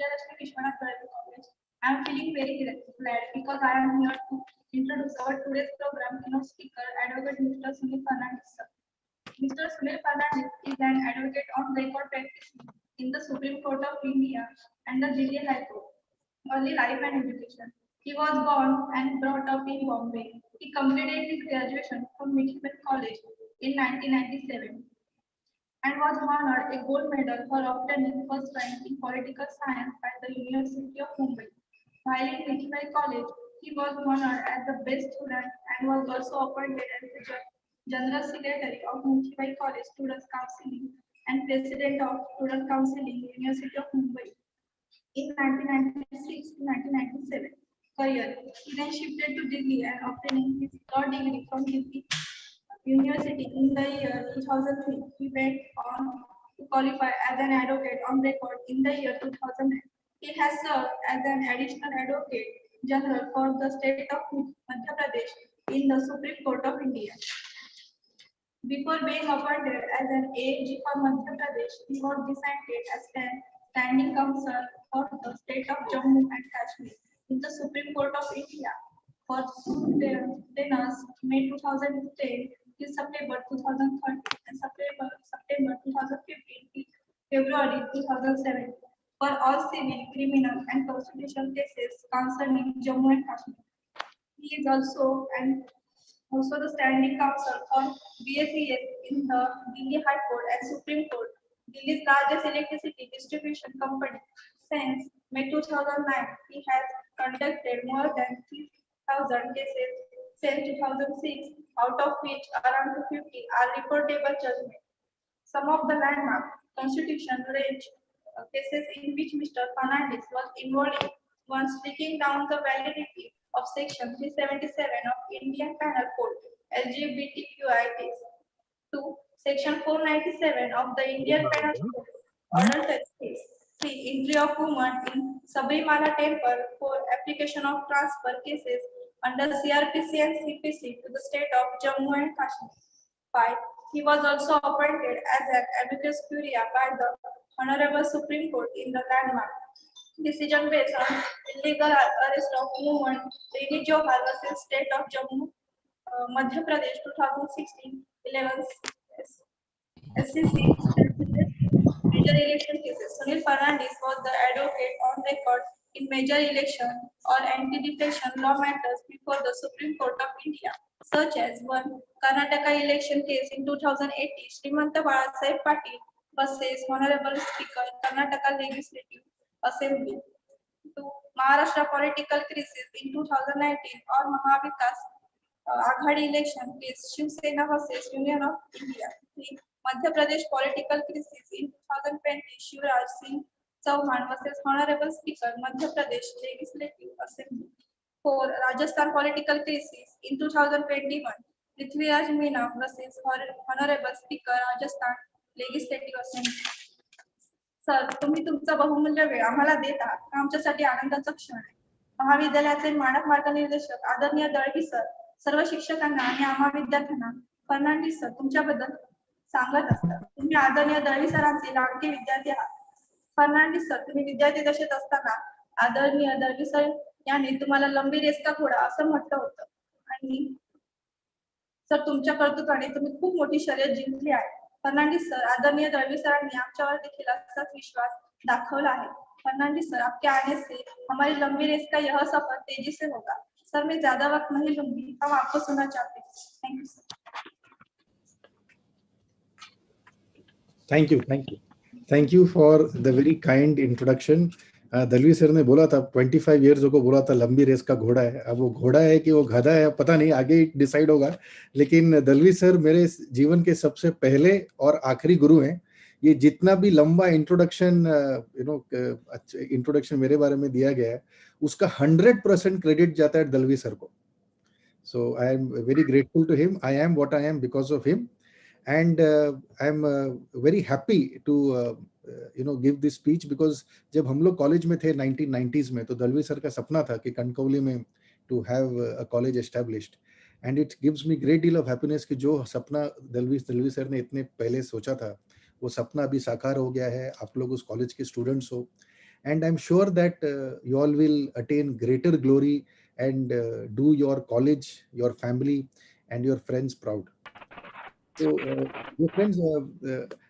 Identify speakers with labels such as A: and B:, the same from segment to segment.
A: Vijayalakshmi Vishwanath Dayal College. I am feeling very glad because I am here to introduce our today's program keynote speaker, Advocate Mr. Sunil Fernandes sir. Mr. Sunil Fernandes is an advocate on record practicing in the Supreme Court of India and the Delhi High Court. Early life and education. He was born and brought up in Bombay. He completed his graduation from Mitchell College in 1997 and was honored a gold medal for obtaining first rank in political science by the University of Mumbai. While in Mithila College, he was honored as the best student and was also appointed as the General Secretary of Mithila College Students Council and President of Student Council in University of Mumbai. In 1996 to 1997 career, he then shifted to Delhi and obtaining his law degree from Delhi University in the year 2003. He went on to qualify as an advocate on record in the year 2009. He has served as an additional advocate general for the state of Madhya Pradesh in the Supreme Court of India. Before being appointed as an AG for Madhya Pradesh, he was designated as an standing counsel for the state of Jammu and Kashmir in the Supreme Court of India for 2 tenures, May 2010 till September 2013 and September 2015 till February 2017 for all civil, criminal and constitutional cases concerning Jammu and Kashmir. He is also the standing counsel for BSES in the Delhi High Court and Supreme Court, Delhi's largest electricity distribution company. Since May 2009, he has conducted more than 3,000 cases since 2006, out of which around 250 are reportable judgments. Some of the landmark constitution range cases in which Mr. Fernandes was involved in, one striking down the validity of Section 377 of Indian Penal Code LGBTQI case. 2. Section 497 of the Indian Penal Code Adult case. 3. Entry of women in Sabrimala Temple for application of transfer cases under CRPC and CPC to the state of Jammu and Kashmir. 5. He was also appointed as an amicus curiae by the Honorable Supreme Court in the landmark decision based on illegal arrest of woman Reni Johar versus State of Jammu, Madhya Pradesh 2016 11 SCC major election cases. Sunil Fernandes was the advocate on record in major election or anti-defection law matters before the Supreme Court of India, such as 1. Karnataka election case in 2018, Srimanta Balasaheb Patil versus Honorable Speaker, Karnataka Legislative Assembly. 2. Maharashtra political crisis in 2019 or Mahavikas Aghadi election case, Shiv Sena versus Union of India. 3. Madhya Pradesh political crisis in 2020, Shivraj Singh Chauhan versus Honorable Speaker, Madhya Pradesh Legislative Assembly. 4. Rajasthan political crisis in 2021, Prithviraj Meena versus Honorable Speaker, Rajasthan Legislative Assembly. Sir, तुम्ही तुमचा बहुमूल्य वेळ आम्हाला देता, आमच्यासाठी आनंदाचा क्षण आहे. महाविद्यालयाचे मानक मार्गनिर्देशक आदरणीय दळवी सर, सर्व शिक्षकांना आणि आम्हा विद्यार्थ्यांना फर्नांडिस सर तुमच्याबद्दल सांगत असतात. तुम्ही आदरणीय दळवी सरांचे लाडके विद्यार्थी आहात. फर्नांडिस सर, तुम्ही विद्यार्थी दशेत असताना आदरणीय दळवी सर यांनी तुम्हाला लंबी रेस का घोडा असं म्हटलं होतं आणि सर तुमच्या कर्तृत्वाने तुम्ही खूप मोठी शर्यत जिंकली आहे. फर्नांडिस सर, आदरणीय दळवी सरांनी आमच्यावर देखील असाच विश्वास दाखवला आहे. फर्नांडिस सर, आपके आने से हमारी लंबी रेस का यह सफर तेजी से होगा. सर, मैं ज्यादा वक्त नहीं लूंगी, हम आपको सुनना चाहते हैं. Thank you sir.
B: Thank you for the very kind introduction. Dalvi sir ने बोला था 25 years को बोला था लंबी रेस का घोड़ा है. अब वो घोड़ा है कि वो गधा है पता नहीं, आगे डिसाइड होगा. लेकिन दलवी सर मेरे जीवन के सबसे पहले और आखिरी गुरु हैं. ये जितना भी लंबा इंट्रोडक्शन इंट्रोडक्शन मेरे बारे में दिया गया है उसका 100% क्रेडिट जाता है दलवी सर को. So I am very grateful to him. I am what I am because of him. And I am very happy to give this speech because जब हम लोग कॉलेज में थे 1990s में तो दलवी सर का सपना था कि कनकौली में to have a college established, and it gives me great deal of happiness कि जो सपना दलवी सर ने इतने पहले सोचा था वो सपना अभी साकार हो गया है. आप लोग उस कॉलेज के स्टूडेंट्स हो and I'm sure that you all will attain greater glory and do your college, your family, and your friends proud. So, dear friends,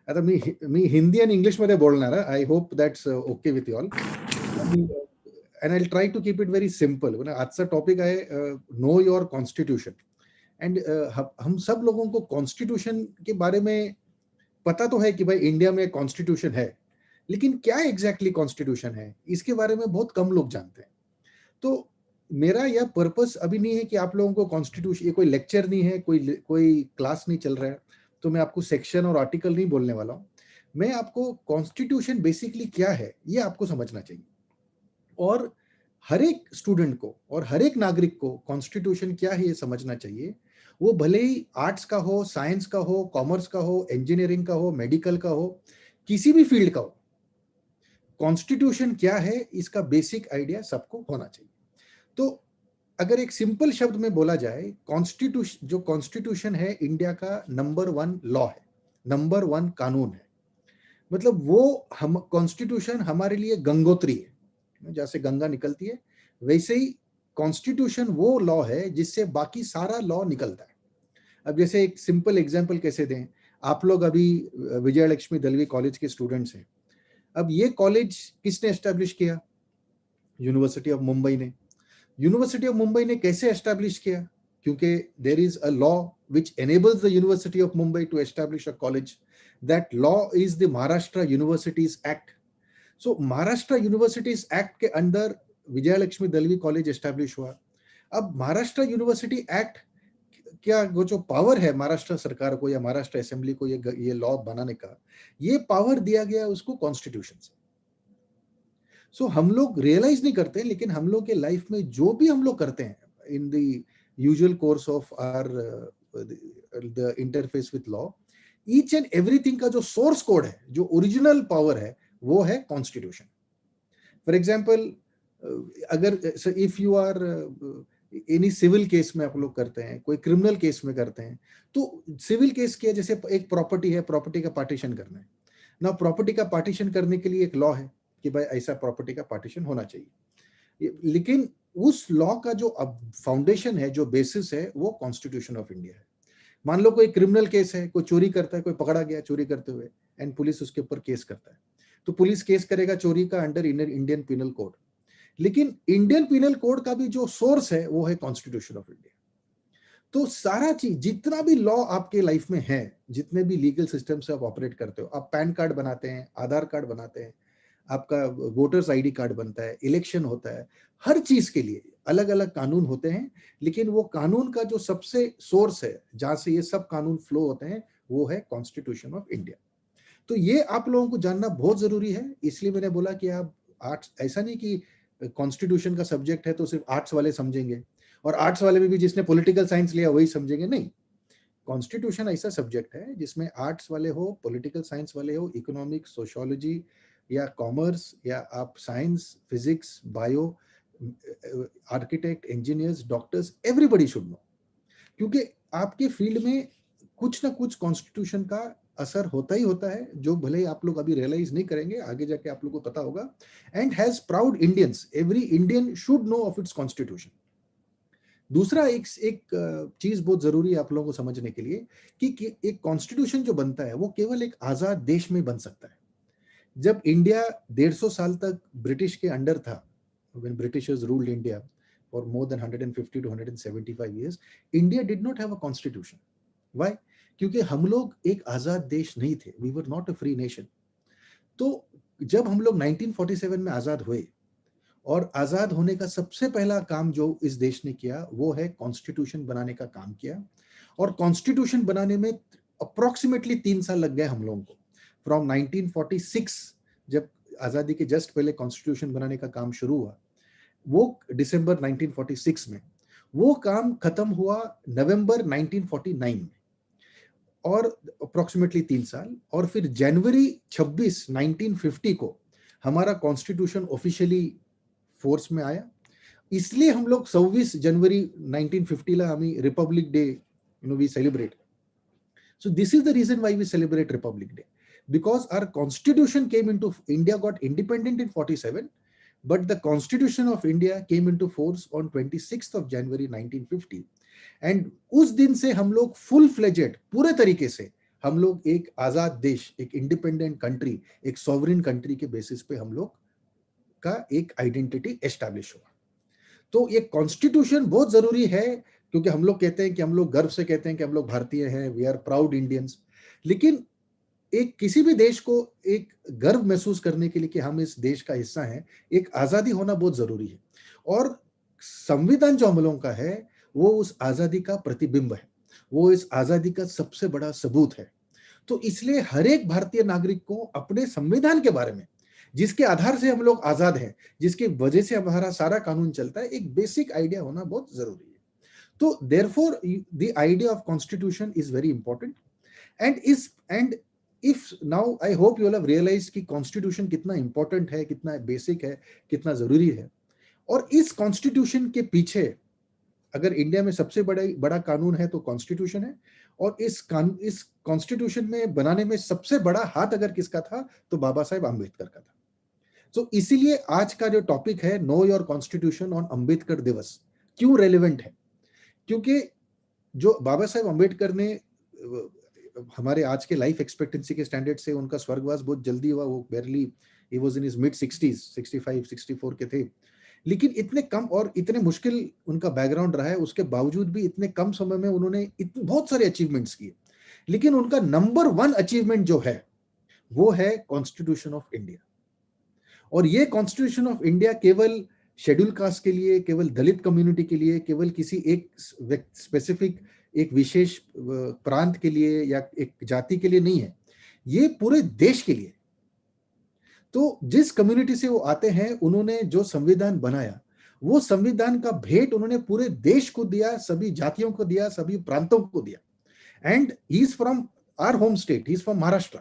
B: आता मी हिंदी आणि इंग्लिश मध्ये बोलणार आहे. I hope that's okay with you all. आणि, and I'll try to keep it very simple. आजचा topic आहे know your constitution. And हम सब लोगों को कॉन्स्टिट्यूशन के बारे में पता तो है कि भाई इंडिया में कॉन्स्टिट्यूशन है, लेकिन क्या एग्जैक्टली कॉन्स्टिट्यूशन है इसके बारे में बहुत कम लोग जानते हैं. तो मेरा यह पर्पस अभी नहीं है कि आप लोगों को कॉन्स्टिट्यूशन, ये कोई लेक्चर नहीं है, कोई क्लास नहीं चल रहा है, तो मैं आपको सेक्शन और आर्टिकल नहीं बोलने वाला हूं. मैं आपको कॉन्स्टिट्यूशन बेसिकली क्या है ये आपको समझना चाहिए, और हर एक स्टूडेंट को और हर एक नागरिक को कॉन्स्टिट्यूशन क्या है ये समझना चाहिए. वो भले ही आर्ट्स का हो, साइंस का हो, कॉमर्स का हो, इंजीनियरिंग का हो, मेडिकल का हो, किसी भी फील्ड का हो, कॉन्स्टिट्यूशन क्या है इसका बेसिक आइडिया सबको होना चाहिए. तो अगर एक सिंपल शब्द में बोला जाए, कॉन्स्टिट्यूशन, जो कॉन्स्टिट्यूशन है इंडिया का नंबर 1 लॉ है, नंबर 1 कानून है. मतलब वो हम कॉन्स्टिट्यूशन हमारे लिए गंगोत्री है, जैसे गंगा निकलती है वैसे ही कॉन्स्टिट्यूशन वो लॉ है जिससे बाकी सारा लॉ निकलता है. अब जैसे एक सिंपल एग्जांपल कैसे दें, आप लोग अभी विजयलक्ष्मी दलवी कॉलेज के स्टूडेंट्स हैं. अब ये कॉलेज किसने एस्टैब्लिश किया? यूनिवर्सिटी ऑफ मुंबई ने. यूनिवर्सिटी ऑफ मुंबई ने कैसे एस्टैब्लिश किया? क्योंकि there is a law which enables the university of Mumbai to establish a college. That law is the Maharashtra universities act. So Maharashtra universities act के अंदर विजयलक्ष्मी दलवी कॉलेज एस्टैब्लिश हुआ. अब महाराष्ट्र यूनिवर्सिटी एक्ट क्या, वो जो पावर है महाराष्ट्र सरकार को या महाराष्ट्र असेंबली को ये लॉ बनाने का, ये पावर दिया गया उसको कॉन्स्टिट्यूशन से. सो हम लोग रियलाइज नहीं करते, लेकिन हम लोग के लाइफ में जो भी हम लोग करते हैं in the usual course of our the interface with law, each and everything का जो सोर्स कोड है, जो ओरिजिनल पावर है, वो है कॉन्स्टिट्यूशन. फॉर एग्जाम्पल, अगर if you are any civil case में आप लोग करते हैं, कोई क्रिमिनल केस में करते हैं, तो सिविल केस के जैसे एक प्रॉपर्टी है, प्रॉपर्टी का पार्टीशन करना है ना. प्रॉपर्टी का पार्टीशन करने के लिए एक लॉ है कि भाई ऐसा प्रॉपर्टी का पार्टीशन होना चाहिए, लेकिन उस लॉ का जो फाउंडेशन है, जो बेसिस है, वो कॉन्स्टिट्यूशन ऑफ इंडिया है. मान लो कोई क्रिमिनल केस है, कोई चोरी करता है, कोई पकड़ा गया चोरी करते हुए, एंड पुलिस उसके ऊपर केस करता है, तो पुलिस केस करेगा चोरी का अंडर इंडियन पिनल कोड. लेकिन इंडियन पिनल कोड का भी जो सोर्स है वो है कॉन्स्टिट्यूशन ऑफ इंडिया. तो सारा चीज, जितना भी लॉ आपके लाइफ में है, जितने भी लीगल सिस्टम से आप ऑपरेट करते हो, आप पैन कार्ड बनाते हैं, आधार कार्ड बनाते हैं, आपका वोटर्स आईडी कार्ड बनता है, इलेक्शन होता है, हर चीज के लिए अलग अलग कानून होते हैं. लेकिन वो कानून का जो सबसे सोर्स है, जहां से ये सब कानून फ्लो होते हैं, वो है कॉन्स्टिट्यूशन ऑफ इंडिया. तो ये आप लोगों को जानना बहुत जरूरी है. इसलिए मैंने बोला कि आप आर्ट्स, ऐसा नहीं कि कॉन्स्टिट्यूशन का सब्जेक्ट है तो सिर्फ आर्ट्स वाले समझेंगे, और आर्ट्स वाले में भी जिसने पॉलिटिकल साइंस लिया वही समझेंगे. नहीं, कॉन्स्टिट्यूशन ऐसा सब्जेक्ट है जिसमें आर्ट्स वाले हो, पॉलिटिकल साइंस वाले हो, इकोनॉमिक्स, सोशियोलॉजी या कॉमर्स, या आप science, physics, bio, architect, engineers, doctors, everybody should know. क्योंकि आपके फील्ड में कुछ ना कुछ कॉन्स्टिट्यूशन का असर होता ही होता है, जो भले आप लोग अभी रियलाइज नहीं करेंगे, आगे जाके आप लोगों को पता होगा. And has proud Indians, every Indian should know of its constitution. दूसरा एक चीज बहुत जरूरी है आप लोगों को समझने के लिए कि एक कॉन्स्टिट्यूशन जो बनता है वो केवल एक आजाद देश में बन सकता है. जब इंडिया 150 साल तक ब्रिटिश के अंडर था, when Britishers ruled India for more than 150 to 175 years, India did not have a constitution. Why? क्योंकि हम लोग एक आजाद देश नहीं थे. We were not a free nation. तो जब हम लोग 1947 में आजाद हुए, और आजाद होने का सबसे पहला काम जो इस देश ने किया वो है कॉन्स्टिट्यूशन बनाने का काम किया. और कॉन्स्टिट्यूशन बनाने में अप्रोक्सीमेटली 3 साल लग गए हम लोगों को. फ्रॉम 1946, जब आजादी के जस्ट पहले कॉन्स्टिट्यूशन बनाने का काम शुरू हुआ, वो दिसंबर 1946 में, वो काम खत्म हुआ नवंबर 1949 में, और अप्रोक्सीमेटली 3 साल. और फिर जनवरी 26, 1950 को हमारा कॉन्स्टिट्यूशन ऑफिशियली फोर्स में आया. इसलिए हम लोग 26 जनवरी 1950 ला हमें republic day we celebrate. So this is the reason why we celebrate republic day. because our constitution came into, India got independent in 47, but the Constitution of India came into force on 26th of January 1950, and उस दिन से हम लोग full fledged पूरे तरीके से हम लोग एक आजाद देश, एक इंडिपेंडेंट कंट्री, एक सॉवरेन कंट्री के बेसिस पे हम लोग का एक आइडेंटिटी एस्टैब्लिश हुआ। तो ये कॉन्स्टिट्यूशन बहुत जरूरी है, क्योंकि हम लोग कहते हैं कि हम लोग गर्व से कहते हैं कि हम लोग भारतीय हैं, वी आर प्राउड इंडियंस, लेकिन एक किसी भी देश को एक गर्व महसूस करने के लिए कि हम इस देश का हिस्सा हैं, एक आजादी होना बहुत जरूरी है। और संविधान जो हम लोगों का है वो उस आजादी का प्रतिबिंब है, वो इस आजादी का सबसे बड़ा सबूत है। तो इसलिए हर एक भारतीय नागरिक को अपने संविधान के बारे में, जिसके आधार से हम लोग आजाद हैं, जिसकी वजह से हमारा सारा कानून चलता है, एक बेसिक आइडिया होना बहुत जरूरी है। तो therefore the idea of constitution is very important, and if now I hope you have realised कि कॉन्स्टिट्यूशन कितना इंपॉर्टेंट है, कितना बेसिक है, कितना जरूरी है। और इस कॉन्स्टिट्यूशन के पीछे अगर इंडिया में सबसे बड़ा कानून है तो कॉन्स्टिट्यूशन है, और इस कॉन्स्टिट्यूशन में बनाने में सबसे बड़ा हाथ अगर किसका था तो बाबा साहेब आंबेडकर का था। तो इसीलिए आज का जो टॉपिक है know your constitution on Ambedkar दिवस क्यों रेलेवेंट है, क्योंकि जो बाबा साहेब आंबेडकर ने हमारे आज के लाइफ एक्सपेक्टेंसी के स्टैंडर्ड से उनका स्वर्गवास बहुत जल्दी हुआ, वो barely he was in his mid 60s, 65 64 के थे, लेकिन इतने कम और इतने मुश्किल उनका बैकग्राउंड रहा है, उसके बावजूद भी इतने कम समय में उन्होंने बहुत सारे अचीवमेंट्स किए। लेकिन उनका नंबर 1 अचीवमेंट जो है वो है कॉन्स्टिट्यूशन ऑफ इंडिया। और ये कॉन्स्टिट्यूशन ऑफ इंडिया केवल शेड्यूल कास्ट के लिए, केवल दलित कम्युनिटी के लिए, केवल किसी एक स्पेसिफिक एक विशेष प्रांत के लिए या एक जाति के लिए नहीं है, ये पूरे देश के लिए। तो जिस कम्युनिटी से वो आते हैं, उन्होंने जो संविधान बनाया, वो संविधान का भेंट उन्होंने पूरे देश को दिया, सभी जातियों को दिया, सभी प्रांतों को दिया। And he is from our home state, he is from Maharashtra.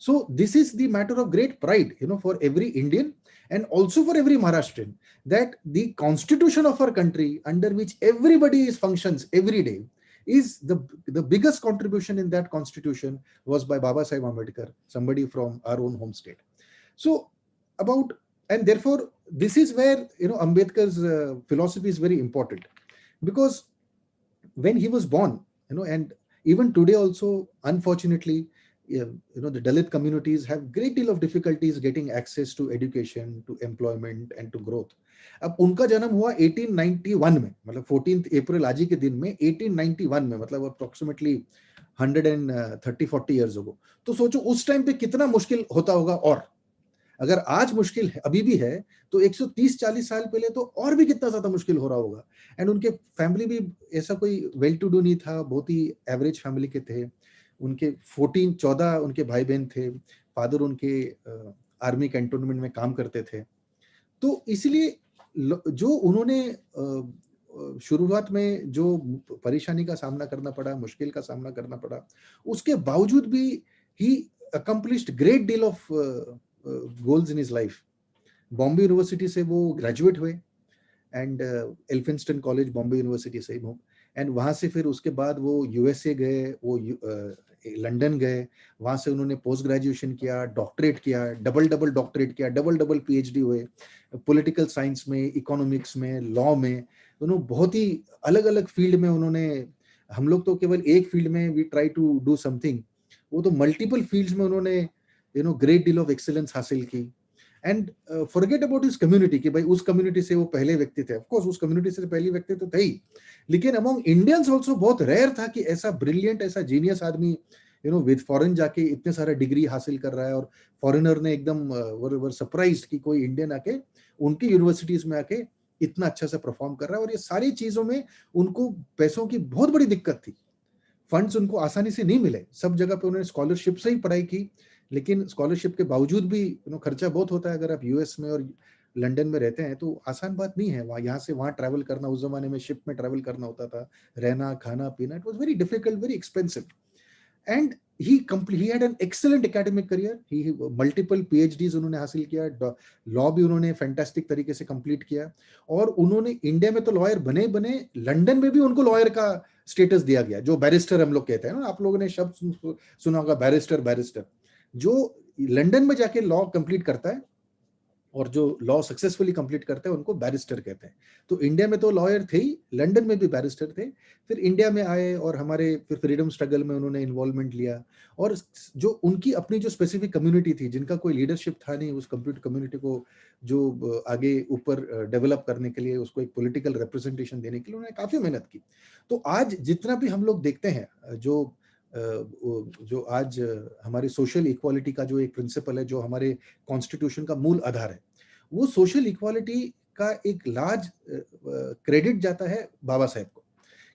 B: So this is the matter of great pride, for every Indian and also for every Maharashtrian, that the constitution of our country, under which everybody functions every day, is the biggest contribution in that constitution was by Baba Sahib Ambedkar, somebody from our own home state. So and therefore this is where Ambedkar's philosophy is very important, because when he was born, and even today also, unfortunately, the Dalit communities have great deal of difficulties getting access to education, to employment and to growth. अब उनका जन्म हुआ 1891 में, मतलब 14th अप्रैल आज ही के दिन में 1891 में, मतलब अप्रोक्सीमेटली 130-40 years ago। तो सोचो उस टाइम पे कितना मुश्किल होता होगा, और अगर आज मुश्किल है, अभी भी है, तो 130-40 साल पहले तो और भी कितना ज्यादा मुश्किल हो रहा होगा। एंड उनके फैमिली भी ऐसा कोई वेल टू डू नहीं था, बहुत ही एवरेज फैमिली के थे। उनके 14 उनके भाई बहन थे, फादर उनके आर्मी कैंटोनमेंट में काम करते थे। तो इसलिए जो उन्होंने शुरुआत में जो परेशानी का सामना करना पड़ा, मुश्किल का सामना करना पड़ा, उसके बावजूद भी ही accomplished great deal of goals in his life. Bombay university से वो ग्रेजुएट हुए, and Elphinstone college Bombay university से, एंड वहां से फिर उसके बाद वो यूएसए गए, वो लंदन गए, वहां से उन्होंने पोस्ट ग्रेजुएशन किया, डॉक्टरेट किया, डबल डॉक्टरेट किया, डबल पीएचडी हुए, पॉलिटिकल साइंस में, इकोनॉमिक्स में, लॉ में, उन्होंने बहुत ही अलग अलग फील्ड में उन्होंने, हम लोग तो केवल एक फील्ड में we try to do something, वो तो मल्टीपल फील्ड्स में उन्होंने ग्रेट डील ऑफ एक्सीलेंस हासिल की। And forget about his community, कि भाई उस कम्युनिटी से वो पहले व्यक्ति थे, ऑफ कोर्स उस कम्युनिटी से पहले व्यक्ति तो थे ही, लेकिन अमंग इंडियंस आल्सो बहुत रेयर था कि ऐसा ब्रिलियंट, ऐसा जीनियस आदमी विद फॉरेन जाके इतने सारा डिग्री हासिल कर रहा है, और फॉरेनर ने एकदम वर सरप्राइज्ड कि कोई इंडियन आके उनकी यूनिवर्सिटीज में आके इतना अच्छा से परफॉर्म कर रहा है। और ये सारी चीजों में उनको पैसों की बहुत बड़ी दिक्कत थी, फंड्स उनको आसानी से नहीं मिले, सब जगह पे उन्होंने स्कॉलरशिप से ही पढ़ाई की, लेकिन स्कॉलरशिप के बावजूद भी खर्चा बहुत होता है। अगर आप यूएस में और लंदन में रहते हैं तो आसान बात नहीं है, वहाँ यहाँ से वहाँ ट्रैवल करना, उस जमाने में शिप में ट्रैवल करना होता था, रहना खाना पीना, it was very difficult, very expensive. And he had an excellent academic career, he multiple PhDs उन्होंने हासिल किया, लॉ भी उन्होंने फैंटास्टिक तरीके से कंप्लीट किया, और उन्होंने इंडिया में तो लॉयर बने, लंदन में भी उनको लॉयर का स्टेटस दिया गया, जो बैरिस्टर हम लोग कहते हैं ना, आप लोगों ने शब्द सुना होगा बैरिस्टर, जो लंदन में जाके लॉ कंप्लीट करता है और जो लॉ सक्सेसफुली कंप्लीट करते हैं उनको बैरिस्टर कहते हैं। तो इंडिया में तो लॉयर थे ही, लंदन में भी बैरिस्टर थे, फिर इंडिया में आए और हमारे फिर फ्रीडम स्ट्रगल में उन्होंने इन्वॉल्वमेंट लिया। और जो उनकी अपनी जो स्पेसिफिक कम्युनिटी थी, जिनका कोई लीडरशिप था नहीं, उस कम्युनिटी को जो आगे ऊपर डेवलप करने के लिए, उसको एक पॉलिटिकल रिप्रेजेंटेशन देने के लिए उन्होंने काफी मेहनत की। तो आज जितना भी हम लोग देखते हैं, जो आज हमारी सोशल इक्वालिटी का जो एक प्रिंसिपल है, जो हमारे कॉन्स्टिट्यूशन का मूल आधार है, वो सोशल इक्वालिटी का एक लार्ज क्रेडिट जाता है बाबा साहेब को,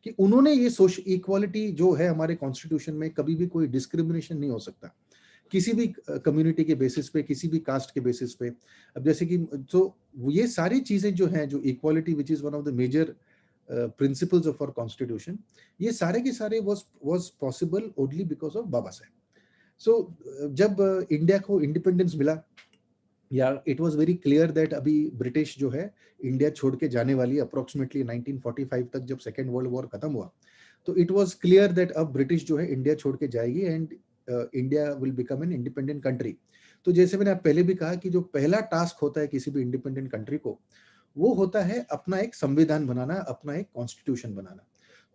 B: कि उन्होंने ये सोशल इक्वालिटी जो है हमारे कॉन्स्टिट्यूशन में, कभी भी कोई डिस्क्रिमिनेशन नहीं हो सकता किसी भी कम्युनिटी के बेसिस पे, किसी भी कास्ट के बेसिस पे। अब जैसे कि तो ये सारी चीजें जो हैं, जो equality which is one of the major principles of our constitution, ये सारे के सारे was possible only because of Baba Saheb. So जब इंडिया को इंडिपेंडेंस मिला, या it was very clear that अभी ब्रिटिश जो है इंडिया छोड़ के जाने वाली है, अप्रोक्सीमेटली 1945 तक जब सेकेंड वर्ल्ड वॉर खत्म हुआ, तो इट वाज क्लियर दैट अब ब्रिटिश जो है इंडिया छोड़ के जाएगी and India will become an independent country. तो जैसे मैंने पहले भी कहा कि जो पहला टास्क होता है किसी भी इंडिपेंडेंट कंट्री को, वो होता है अपना एक संविधान बनाना, अपना एक कॉन्स्टिट्यूशन बनाना।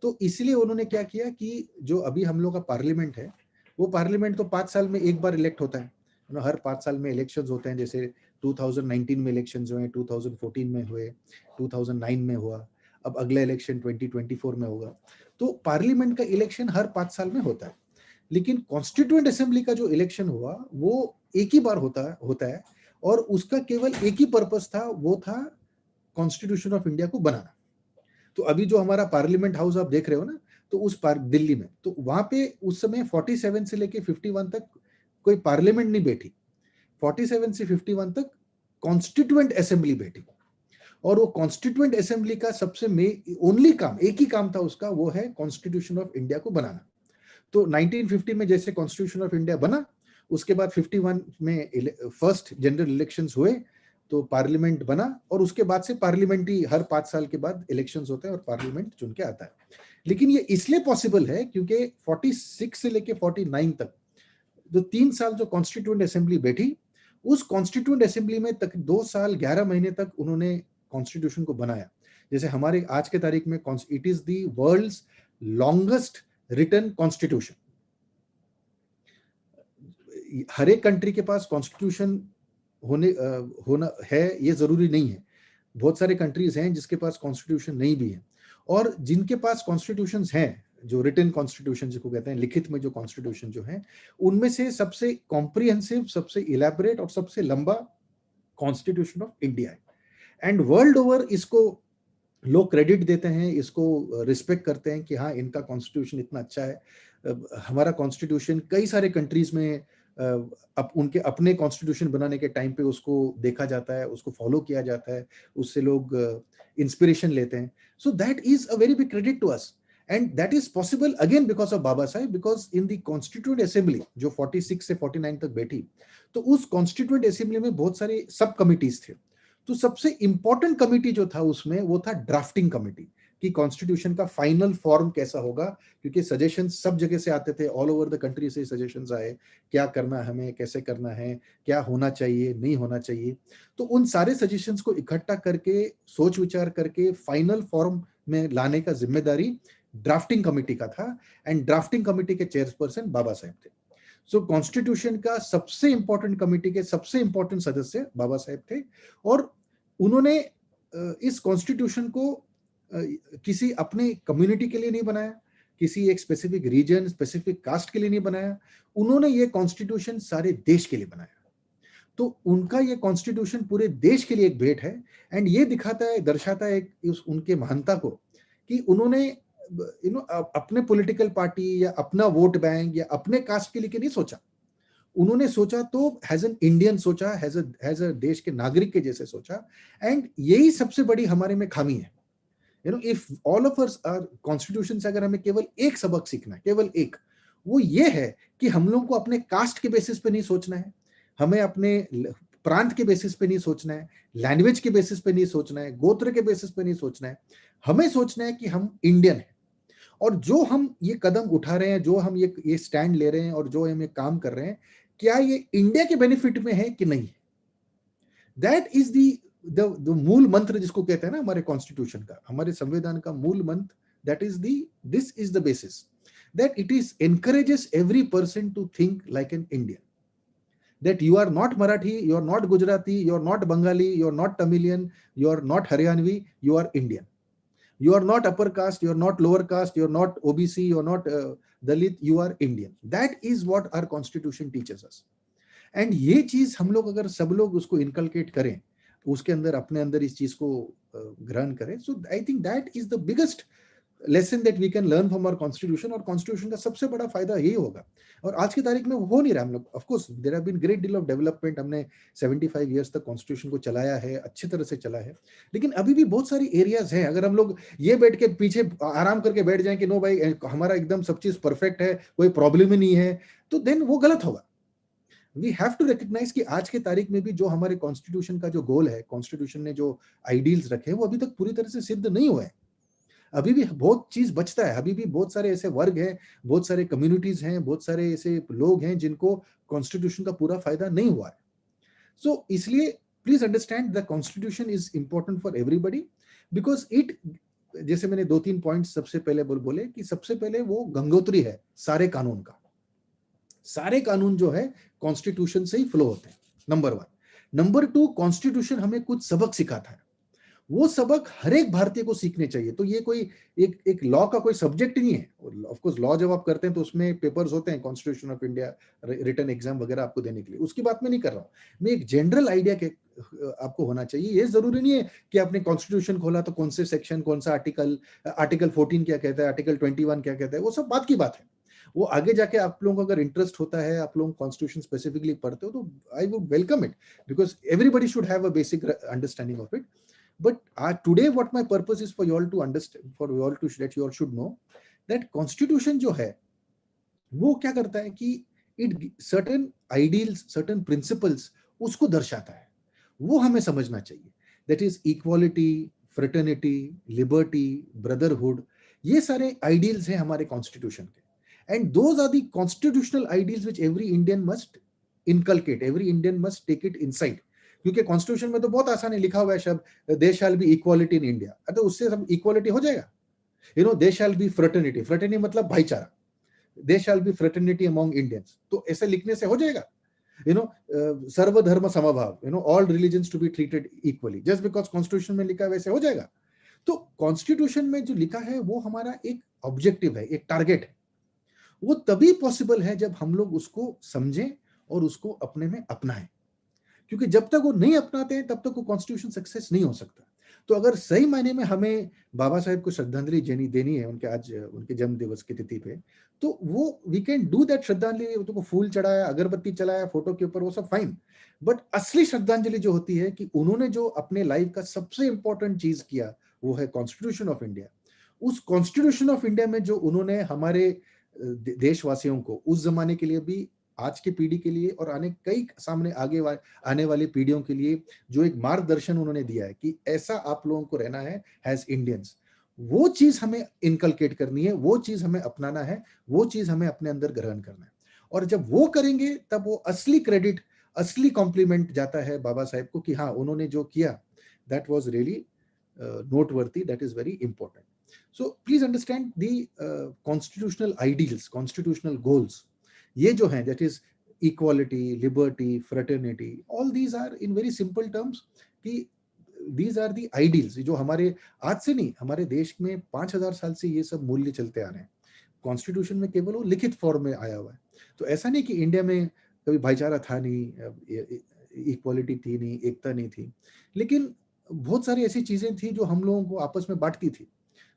B: तो इसलिए उन्होंने क्या किया कि जो अभी हम लोग का पार्लियामेंट है, वो पार्लियामेंट तो 5 साल में एक बार इलेक्ट होता है, हर 5 साल में इलेक्शंस होते हैं। जैसे 2019 में इलेक्शंस हुए, 2014 में हुए, 2009 में हुआ, अब अगला इलेक्शन 2024 में होगा। तो पार्लियामेंट का इलेक्शन हर 5 साल में होता है, लेकिन कॉन्स्टिट्यूएंट असेंबली का जो इलेक्शन हुआ वो एक ही बार होता है, और उसका केवल एक ही पर्पस था, वो था कॉन्स्टिट्यूशन ऑफ इंडिया को बनाना। तो अभी जो हमारा पार्लियामेंट हाउस आप देख रहे हो ना, तो उस दिल्ली में, तो वहां पे उस समय 47 से लेके 51 तक कोई पार्लियामेंट नहीं बैठी, 47 से 51 तक कॉन्स्टिट्यूएंट असेंबली बैठी। और वो कॉन्स्टिट्यूएंट असेंबली का सबसे ओनली काम, एक ही काम था उसका, वो है कॉन्स्टिट्यूशन ऑफ इंडिया को बनाना। तो 1950 में जैसे कॉन्स्टिट्यूशन ऑफ इंडिया बना, उसके बाद 51 में फर्स्ट जनरल इलेक्शंस हुए, तो पार्लियामेंट बना, और उसके बाद से पार्लियामेंट्री हर 5 साल के बाद इलेक्शंस होते हैं और पार्लियामेंट चुन के आता है। लेकिन ये इसलिए पॉसिबल है क्योंकि 46 से लेके 49 तक जो 3 साल जो कॉन्स्टिट्यूएंट असेंबली बैठी, उस कॉन्स्टिट्यूएंट असेंबली में तक 2 साल 11 महीने तक उन्होंने कॉन्स्टिट्यूशन को बनाया। जैसे हमारे आज के तारीख में it is the world's longest written constitution. हर एक कंट्री के पास कॉन्स्टिट्यूशन होना है ये जरूरी नहीं है। बहुत सारे कंट्रीज हैं जिसके पास कॉन्स्टिट्यूशन नहीं भी है, और जिनके पास कॉन्स्टिट्यूशंस हैं, जो रिटन कॉन्स्टिट्यूशन जिसको कहते हैं, लिखित में जो कॉन्स्टिट्यूशन जो है, उनमें से सबसे कॉम्प्रिहेंसिव, सबसे इलैबोरेट और सबसे लंबा कॉन्स्टिट्यूशन ऑफ इंडिया है। एंड वर्ल्ड ओवर इसको लोग क्रेडिट देते हैं, इसको रिस्पेक्ट करते हैं कि हाँ, इनका कॉन्स्टिट्यूशन इतना अच्छा है। हमारा कॉन्स्टिट्यूशन कई सारे कंट्रीज में उनके अपने कॉन्स्टिट्यूशन बनाने के टाइम पे उसको देखा जाता है, उसको फॉलो किया जाता है, उससे लोग इंस्पिरेशन लेते हैं। So that is a very big credit to us, and that is possible again because of Baba Saheb, because in the constituent assembly जो 46 से 49 तक बैठी, तो उस कॉन्स्टिट्यूएंट असेंबली में बहुत सारे सब कमिटीज थे। तो सबसे इंपॉर्टेंट कमिटी जो था उसमें, वो था ड्राफ्टिंग कमिटी, कि कॉन्स्टिट्यूशन का फाइनल फॉर्म कैसा होगा, क्योंकि सजेशन सब जगह से आते थे, ऑल ओवर द कंट्री से सजेशंस आए, क्या करना है हमें, कैसे करना है, क्या होना चाहिए, नहीं होना चाहिए। तो उन सारे सजेशंस को इकट्ठा करके, सोच विचार करके फाइनल फॉर्म में लाने का जिम्मेदारी ड्राफ्टिंग कमिटी का था, एंड ड्राफ्टिंग कमिटी के चेयरपर्सन बाबा साहेब थे। सो कॉन्स्टिट्यूशन का सबसे इंपॉर्टेंट कमिटी के सबसे इंपॉर्टेंट सदस्य बाबा साहेब थे, और उन्होंने इस कॉन्स्टिट्यूशन को किसी अपने कम्युनिटी के लिए नहीं बनाया, किसी एक स्पेसिफिक रीजन, स्पेसिफिक कास्ट के लिए नहीं बनाया, उन्होंने ये कॉन्स्टिट्यूशन सारे देश के लिए बनाया। तो उनका ये कॉन्स्टिट्यूशन पूरे देश के लिए एक भेंट है, एंड ये दिखाता है, दर्शाता है उनके महानता को, कि उन्होंने अपने पॉलिटिकल पार्टी या अपना वोट बैंक या अपने कास्ट के लिए नहीं सोचा, उन्होंने सोचा तो हैज एन इंडियन सोचा, हैज अ देश के नागरिक के जैसे सोचा। एंड यही सबसे बड़ी हमारे में खामी है। If all of us are constitution से अगर हमें केवल एक सबक सीखना है, केवल एक, वो ये है कि हम लोग को अपने कास्ट के बेसिस पे नहीं सोचना है, हमें अपने प्रांत के बेसिस पे नहीं सोचना है, लैंग्वेज के बेसिस पे नहीं सोचना है, गोत्र के बेसिस पे नहीं सोचना है, हमें सोचना है कि हम इंडियन हैं। और जो हम ये कदम उठा रहे हैं, जो हम ये स्टैंड ले रहे हैं, और जो हम ये काम कर रहे हैं, क्या ये इंडिया के बेनिफिट में है कि नहीं। दैट इज द मूल मंत्र जिसको कहते हैं ना हमारे कॉन्स्टिट्यूशन का, हमारे संविधान का मूल मंत्र, that is this is the basis, that it is encourages every person to think like an Indian, that you are not Marathi, you are not Gujarati, you are not Bengali, you are not Tamilian, you are not Haryanvi, you are Indian. You are not upper caste, you are not lower caste, you are not OBC, you are not Dalit, you are Indian. That is what our constitution teaches us. And ये चीज हम लोग अगर सब लोग उसको inculcate करें, उसके अंदर अपने अंदर इस चीज को ग्रहण करें, so I think that is the biggest lesson that we can learn from our constitution. और कॉन्स्टिट्यूशन का सबसे बड़ा फायदा यही होगा, और आज की तारीख में हो नहीं रहा। हम लोग of course there have been great deal of development, हमने 75 इयर्स तक कॉन्स्टिट्यूशन को चलाया है, अच्छी तरह से चला है, लेकिन अभी भी बहुत सारी एरियाज हैं। अगर हम लोग ये बैठ के पीछे आराम करके बैठ जाएं कि नो भाई हमारा एकदम सब चीज परफेक्ट है, कोई प्रॉब्लम ही नहीं है, तो देन वो गलत होगा। वी हैव टू रिकॉग्नाइज कि आज के तारीख में भी जो हमारे कॉन्स्टिट्यूशन का जो गोल है, कॉन्स्टिट्यूशन ने जो आइडियल्स रखे हैं, वो अभी तक पूरी तरह से सिद्ध नहीं हुए हैं। अभी भी बहुत चीज बचता है, अभी भी बहुत सारे ऐसे वर्ग हैं, बहुत सारे कम्युनिटीज हैं, बहुत सारे ऐसे लोग हैं जिनको कॉन्स्टिट्यूशन का पूरा फायदा नहीं हुआ है। सो इसलिए please understand the constitution is important for everybody, because it, जैसे मैंने 2-3 पॉइंट सबसे पहले बोले कि सबसे पहले वो गंगोत्री है सारे कानून का। सारे कानून जो है कॉन्स्टिट्यूशन से ही फ्लो होते हैं, नंबर 1। नंबर 2, कॉन्स्टिट्यूशन हमें कुछ सबक सिखाता है, वो सबक हर एक भारतीय को सीखने चाहिए। तो ये कोई एक लॉ का कोई सब्जेक्ट नहीं है। ऑफ कोर्स लॉ जब आप करते हैं तो उसमें पेपर्स होते हैं, constitution of India written exam वगैरह आपको देने के लिए, उसकी बात मैं नहीं कर रहा हूँ। मैं एक जनरल आइडिया के आपको होना चाहिए। ये जरूरी नहीं है कि आपने कॉन्स्टिट्यूशन खोला तो कौन से सेक्शन, कौन सा आर्टिकल 14 क्या कहता है, आर्टिकल 21 क्या कहता है, वो सब बात की बात है। वो आगे जाके आप लोगों को अगर इंटरेस्ट होता है, आप लोग कॉन्स्टिट्यूशन स्पेसिफिकली पढ़ते हो, तो I would welcome it, because everybody should have a basic understanding of it. But today what my purpose is for you all to understand, for you all to that you all should know that constitution जो है वो क्या करता है कि it certain ideals, certain principles उसको दर्शाता है, वो हमें समझना चाहिए। that is equality, fraternity, liberty, brotherhood, ये सारे ideals हैं हमारे constitution के, and those are the constitutional ideals which every Indian must inculcate, every Indian must take it inside। क्योंकि कॉन्स्टिट्यूशन में तो बहुत आसान है, लिखा हुआ है शब्द there shall be equality in India, तो उससे सब इक्वालिटी हो जाएगा। There shall be fraternity, fraternity मतलब भाईचारा, there shall be fraternity among Indians, तो ऐसे लिखने से हो जाएगा। सर्वधर्म समभाव, all religions to be treated equally, just because constitution में लिखा है वैसे हो जाएगा। तो कॉन्स्टिट्यूशन में जो लिखा है वो हमारा एक ऑब्जेक्टिव है, एक टारगेट है। वो तभी पॉसिबल है जब हम लोग उसको समझें और उसको अपने में अपनाएं, क्योंकि जब तक वो नहीं अपनाते हैं तब तक वो कॉन्स्टिट्यूशन सक्सेस नहीं हो सकता। तो अगर सही मायने में हमें बाबा साहेब को श्रद्धांजलि देनी है उनके आज उनके जन्म दिवस की तिथि पे, तो वो वी कैन डू दैट श्रद्धांजलि, तो फूल चढ़ाया, अगरबत्ती चलाया फोटो के ऊपर, वो सब फाइन। बट असली श्रद्धांजलि जो होती है कि उन्होंने जो अपने लाइफ का सबसे इंपॉर्टेंट चीज किया वो है कॉन्स्टिट्यूशन ऑफ इंडिया। उस कॉन्स्टिट्यूशन ऑफ इंडिया में जो उन्होंने हमारे देशवासियों को उस जमाने के लिए भी, आज की पीढ़ी के लिए और कई सामने आने वाली पीढ़ियों के लिए जो एक मार्गदर्शन उन्होंने दिया है कि ऐसा आप लोगों को रहना है एज इंडियंस, वो चीज हमें इनकलकेट करनी है, वो चीज हमें अपनाना है, वो चीज हमें अपने अंदर ग्रहण करना है। और जब वो करेंगे तब वो असली क्रेडिट, असली कॉम्प्लीमेंट जाता है बाबा साहेब को कि हाँ उन्होंने जो किया that was really noteworthy, that is very important. So please understand the constitutional ideals, constitutional goals, ये जो है that is equality, liberty, fraternity, all these are in very simple terms कि दीज आर दी आइडियल्स जो हमारे आज से नहीं, हमारे देश में 5000 साल से ये सब मूल्य चलते आ रहे हैं। कॉन्स्टिट्यूशन में केवल वो लिखित फॉर्म में आया हुआ है। तो ऐसा नहीं कि इंडिया में कभी भाईचारा था नहीं, इक्वालिटी थी नहीं, एकता नहीं थी, लेकिन बहुत सारी ऐसी चीजें थी जो हम लोगों को आपस में बांटती थी,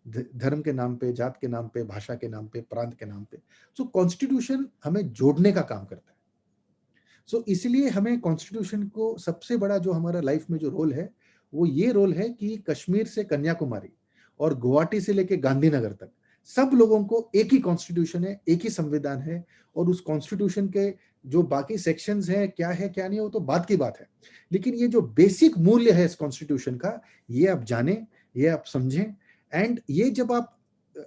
B: धर्म के नाम पे, जात के नाम पे, भाषा के नाम पे, प्रांत के नाम पे। सो कॉन्स्टिट्यूशन हमें जोड़ने का काम करता है। सो इसलिए हमें कॉन्स्टिट्यूशन को सबसे बड़ा जो हमारा लाइफ में जो रोल है वो ये रोल है कि कश्मीर से कन्याकुमारी और गुवाहाटी से लेके गांधीनगर तक सब लोगों को एक ही कॉन्स्टिट्यूशन है, एक ही संविधान है, और उस कॉन्स्टिट्यूशन के जो बाकी सेक्शंस हैं क्या है क्या नहीं, वो तो बात की बात है, लेकिन ये जो बेसिक मूल्य है इस कॉन्स्टिट्यूशन का, ये आप जानें, ये आप समझें, एंड ये जब आप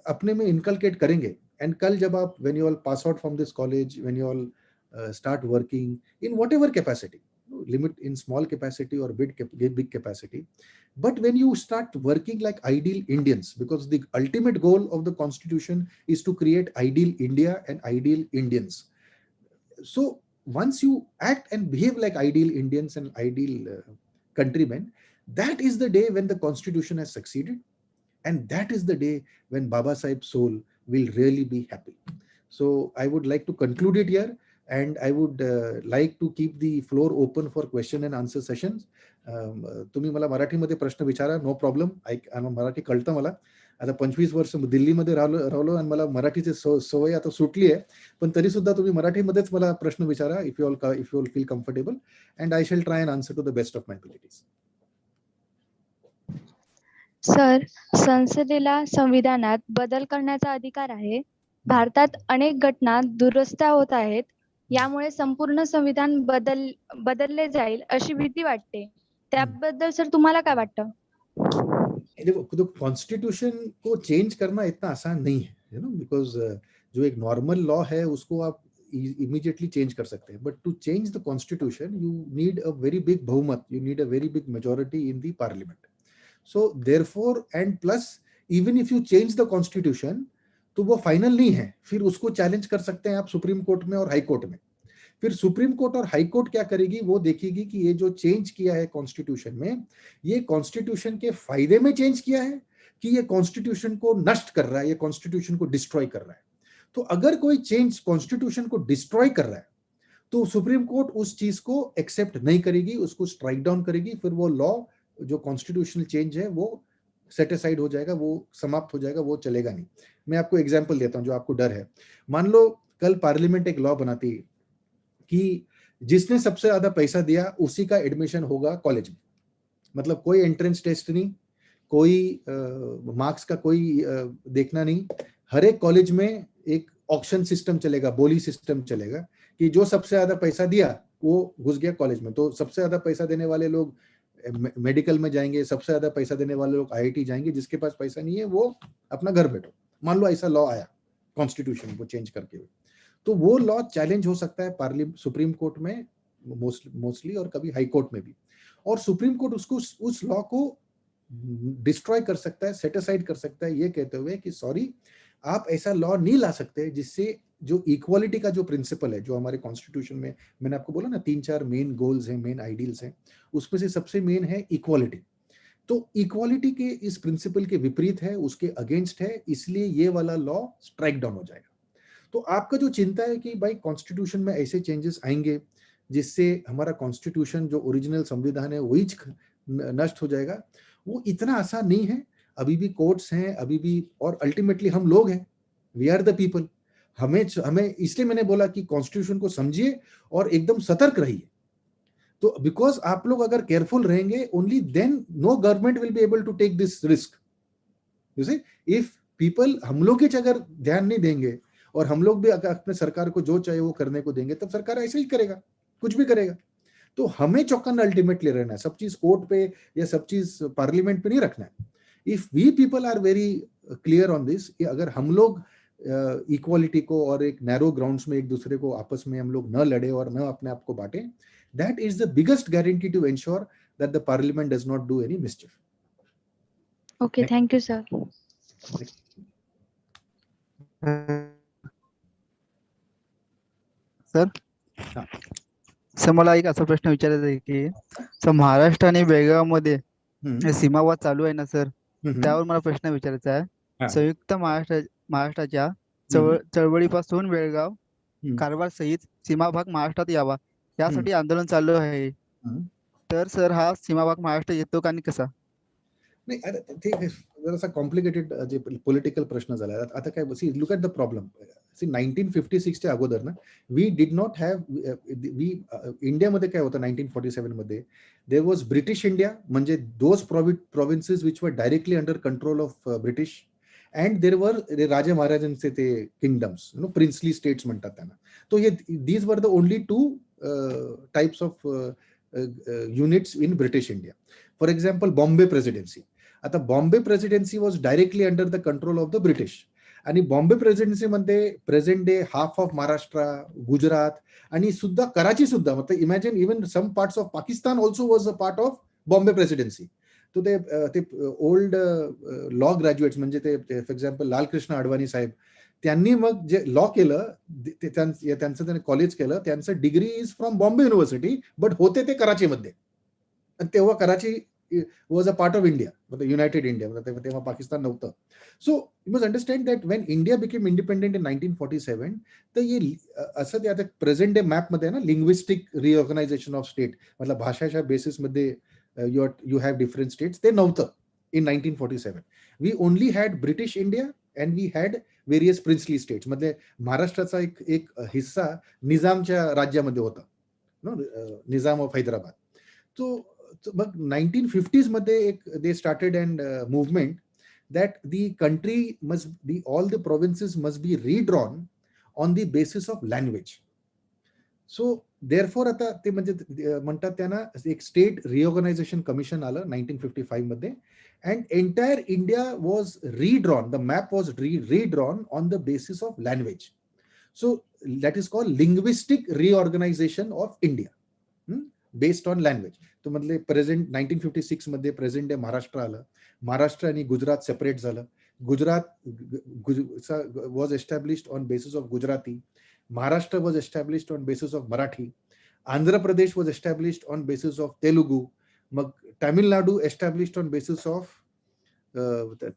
B: अपने में इनकलकेट करेंगे, एंड कल जब आप when you all pass out from this college, when you all start working in whatever capacity, limit in small capacity or big capacity. But when you start working like ideal Indians, because the ultimate goal of the constitution is to create ideal India and ideal Indians. So once you act and behave like ideal Indians and ideal countrymen, that is the day when the constitution has succeeded, and that is the day when Baba Sahib's soul will really be happy. So I would like to conclude it here, and I would like to keep the floor open for question and answer sessions. तुम्ही मला मराठीमध्ये प्रश्न विचारा, no problem. Marathi कळतं मला. आता 25 वर्ष दिल्लीमध्ये राहिलो आणि मला मराठीची सवय आता सुटली आहे, पण तरी सुद्धा तुम्ही मराठीमध्येच मला प्रश्न विचारा, if you all feel comfortable, and I shall try and answer to the best of my abilities.
C: Sir, संसदेला संविधानात बदल करण्याचा अधिकार आहे. भारतात अनेक घटना दुरुस्त्या होत आहेत. यामुळे संपूर्ण संविधान बदलले जाईल अशी भीती वाटते. त्याबद्दल सर तुम्हाला काय वाटतं?
B: देखो, कॉन्स्टिट्यूशन को चेंज करना इतना आसान नहीं है, यू नो, बिकॉज जो एक नॉर्मल लॉ है उसको आप इमीडिएटली चेंज कर सकते हैं, but to change the constitution you need a very big बहुमत, you need a very big majority in the parliament. So therefore, and plus even if you change the constitution, तो वो final नहीं है, फिर उसको चैलेंज कर सकते हैं आप सुप्रीम कोर्ट में और हाई कोर्ट में. फिर सुप्रीम कोर्ट और हाई कोर्ट क्या करेगी, वो देखेगी कि ये जो चेंज किया है कॉन्स्टिट्यूशन में, ये कॉन्स्टिट्यूशन के फायदे में चेंज किया है कि ये कॉन्स्टिट्यूशन को नष्ट कर रहा है, ये कॉन्स्टिट्यूशन को डिस्ट्रॉय कर रहा है. तो अगर कोई चेंज कॉन्स्टिट्यूशन को डिस्ट्रॉय कर रहा है तो सुप्रीम कोर्ट उस चीज को एक्सेप्ट नहीं करेगी, उसको स्ट्राइक डाउन करेगी. फिर वो लॉ जो कॉन्स्टिट्यूशनल चेंज है वो सेट असाइड हो जाएगा, वो समाप्त हो जाएगा, वो चलेगा नहीं. मैं आपको एग्जांपल देता हूं जो आपको डर है. मान लो कल पार्लियामेंट एक लॉ बनाती है कि जिसने सबसे ज्यादा पैसा दिया उसी का एडमिशन होगा कॉलेज में. मतलब कोई एंट्रेंस टेस्ट नहीं, कोई मार्क्स का कोई देखना नहीं. हर एक कॉलेज में एक ऑक्शन सिस्टम चलेगा, बोली सिस्टम चलेगा कि जो सबसे ज्यादा पैसा दिया वो घुस गया कॉलेज में. तो सबसे ज्यादा पैसा देने वाले लोग मेडिकल में जाएंगे, सबसे ज्यादा पैसा देने वाले लोग आईआईटी जाएंगे, जिसके पास पैसा नहीं है वो अपना घर बैठो. मान लो ऐसा लॉ आया कॉन्स्टिट्यूशन को चेंज करके, तो वो लॉ चैलेंज हो सकता है पार्लियामेंट, सुप्रीम कोर्ट में मोस्टली, और कभी हाई कोर्ट में भी. और सुप्रीम कोर्ट उसको उस लॉ को डिस्ट्रॉय कर सकता है, सेट असाइड कर सकता है, ये कहते हुए कि सॉरी, आप ऐसा लॉ नहीं ला सकते जिससे जो इक्वालिटी का जो प्रिंसिपल है, जो हमारे कॉन्स्टिट्यूशन में मैंने आपको बोला ना 3-4 मेन गोल्स हैं, मेन आइडियल्स हैं, उसमें से सबसे मेन है इक्वालिटी. तो इक्वालिटी के इस प्रिंसिपल के विपरीत है, उसके अगेंस्ट है, इसलिए ये वाला लॉ स्ट्राइक डाउन हो जाएगा. तो आपका जो चिंता है कि भाई कॉन्स्टिट्यूशन में ऐसे चेंजेस आएंगे जिससे हमारा कॉन्स्टिट्यूशन जो ओरिजिनल संविधान है वही नष्ट हो जाएगा, वो इतना आसान नहीं है. अभी भी कोर्ट्स हैं, अभी भी, और अल्टीमेटली हम लोग हैं, वी आर द पीपल. हमें इसलिए मैंने बोला कि कॉन्स्टिट्यूशन को समझिए और एकदम सतर्क रहिए. तो बिकॉज आप लोग अगर केयरफुल रहेंगे, only then no government will be able to take this risk. You see, if people, हम लोग ही अगर ध्यान नहीं देंगे और हम लोग भी अगर अपने सरकार को जो चाहे वो करने को देंगे, तब सरकार ऐसे ही करेगा, कुछ भी करेगा. तो हमें चौकन अल्टीमेटली रहना है, सब चीज कोर्ट पे या सब चीज पार्लियामेंट पे नहीं रखना है. If we people are very clear on this, अगर हम लोग इक्वालिटी को और एक नैरो ग्राउंड्स में एक दूसरे को आपस में हम लोग न लड़े और न अपने आप को बांटे, that is the biggest guarantee to ensure that the parliament does not do any mischief.
C: Okay, thank you sir.
D: Sir मला एक असा प्रश्न विचारायचा आहे की सर, महाराष्ट्र आणि बेळगाव मध्ये सीमावाद चालू आहे ना सर, त्यावर मला प्रश्न विचारायचा आहे. संयुक्त महाराष्ट्राच्या चळवळीपासून बेळगाव कारवार सहित सीमा भाग महाराष्ट्रात यावा यासाठी आंदोलन चालू आहे. तर सर, हा सीमा भाग महाराष्ट्र येतो का आणि कसा?
B: नाही, अरे ते जरासा कॉम्प्लिकेटेड जे पॉलिटिकल प्रश्न झाला. आता काय, see look at the problem. सी 1956 च्या अगोदर ना, वी डिड नॉट हॅव, इंडियामध्ये काय होतं 1947 मध्ये, देयर वॉज ब्रिटिश इंडिया, म्हणजे those provinces which were directly under control of British, and there were राजा महाराजांचे ते kingdoms, you know, princely states म्हणतात त्यांना. तो हे these were the only 2 types of units in British India. For example Bombay presidency. आता Bombay presidency was directly under the control of the British, आणि बॉम्बे प्रेसिडेन्सीमध्ये present day half of Maharashtra, Gujarat आणि सुद्धा कराची सुद्धा, मतलब imagine even some parts of Pakistan also was a part of Bombay presidency. तो ते ओल्ड लॉ ग्रॅज्युएट्स म्हणजे ते फॉर एक्झाम्पल लालकृष्ण अडवाणी साहेब, त्यांनी मग जे लॉ केलं त्यांचं त्यांनी कॉलेज केलं, त्यांचं degree is from Bombay university, but होते ते कराचीमध्ये. आणि तेव्हा Karachi was a part of India, मतलब युनायटेड इंडिया, तेव्हा पाकिस्तान नव्हतं. So you must understand that when India became independent in 1947, तर हे असं ते आता प्रेझेंट डे मॅपमध्ये आहे ना, लिंग्विस्टिक रिऑर्गनायझेशन ऑफ स्टेट, मतलब भाषाच्या बेसिसमध्ये you have different states, ते नव्हतं in 1947. We only had British India and we had various princely states. म्हणजे महाराष्ट्राचा एक हिस्सा निजामच्या राज्यामध्ये होता, निजाम ऑफ हैदराबाद. तो मग 1950s मध्ये एक they started and movement that the country must be, all the provinces must be redrawn on the basis of language. So therefore आता ते म्हणजे म्हणतात त्यांना एक स्टेट रिऑर्गनायझेशन कमिशन आलं 1955 मध्ये, and entire India was redrawn, the map was redrawn on the basis of language. So that is called linguistic reorganisation of India based on language. तो मधले प्रेझेंट 1956 मध्ये प्रेझेंट डे महाराष्ट्र आलं, महाराष्ट्र आणि Gujarat separate झालं. Gujarat was established on basis of Gujarati, Maharashtra was established on basis of Marathi, Andhra Pradesh was established on basis of Telugu, Tamil Nadu established on basis of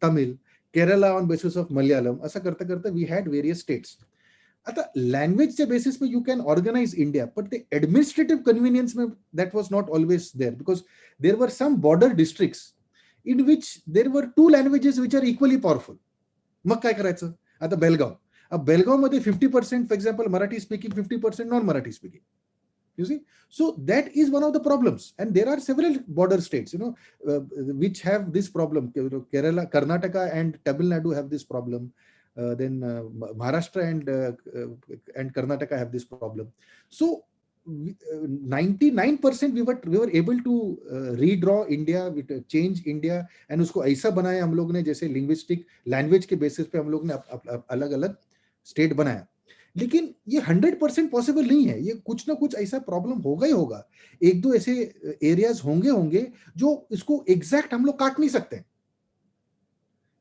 B: Tamil, Kerala on basis of Malayalam. असा करता करता we had various states. आता लँग्वेजच्या basis पे you can organize India, but the administrative convenience में that was not always there, because there were some border districts in which there were two languages which are equally powerful. मग काय करायचं? आता बेलगाव, बेलगाव मध्ये 50% for example Marathi speaking, 50% non Marathi speaking. You see, so that is one of the problems, and there are several border states, which have this problem. Kerala, Karnataka, and Tamil Nadu have this problem. Then Maharashtra and Karnataka have this problem. So 99% we were able to redraw India, change India, and उसको ऐसा बनाया हम लोग ने जैसे linguistic language के basis पे हम लोग ने अलग अलग स्टेट बनाया. लेकिन ये 100% पॉसिबल नहीं है. ये कुछ ना कुछ ऐसा प्रॉब्लम होगा ही होगा. एक दो ऐसे एरियाज होंगे जो इसको एग्जैक्ट हम लोग काट नहीं सकते.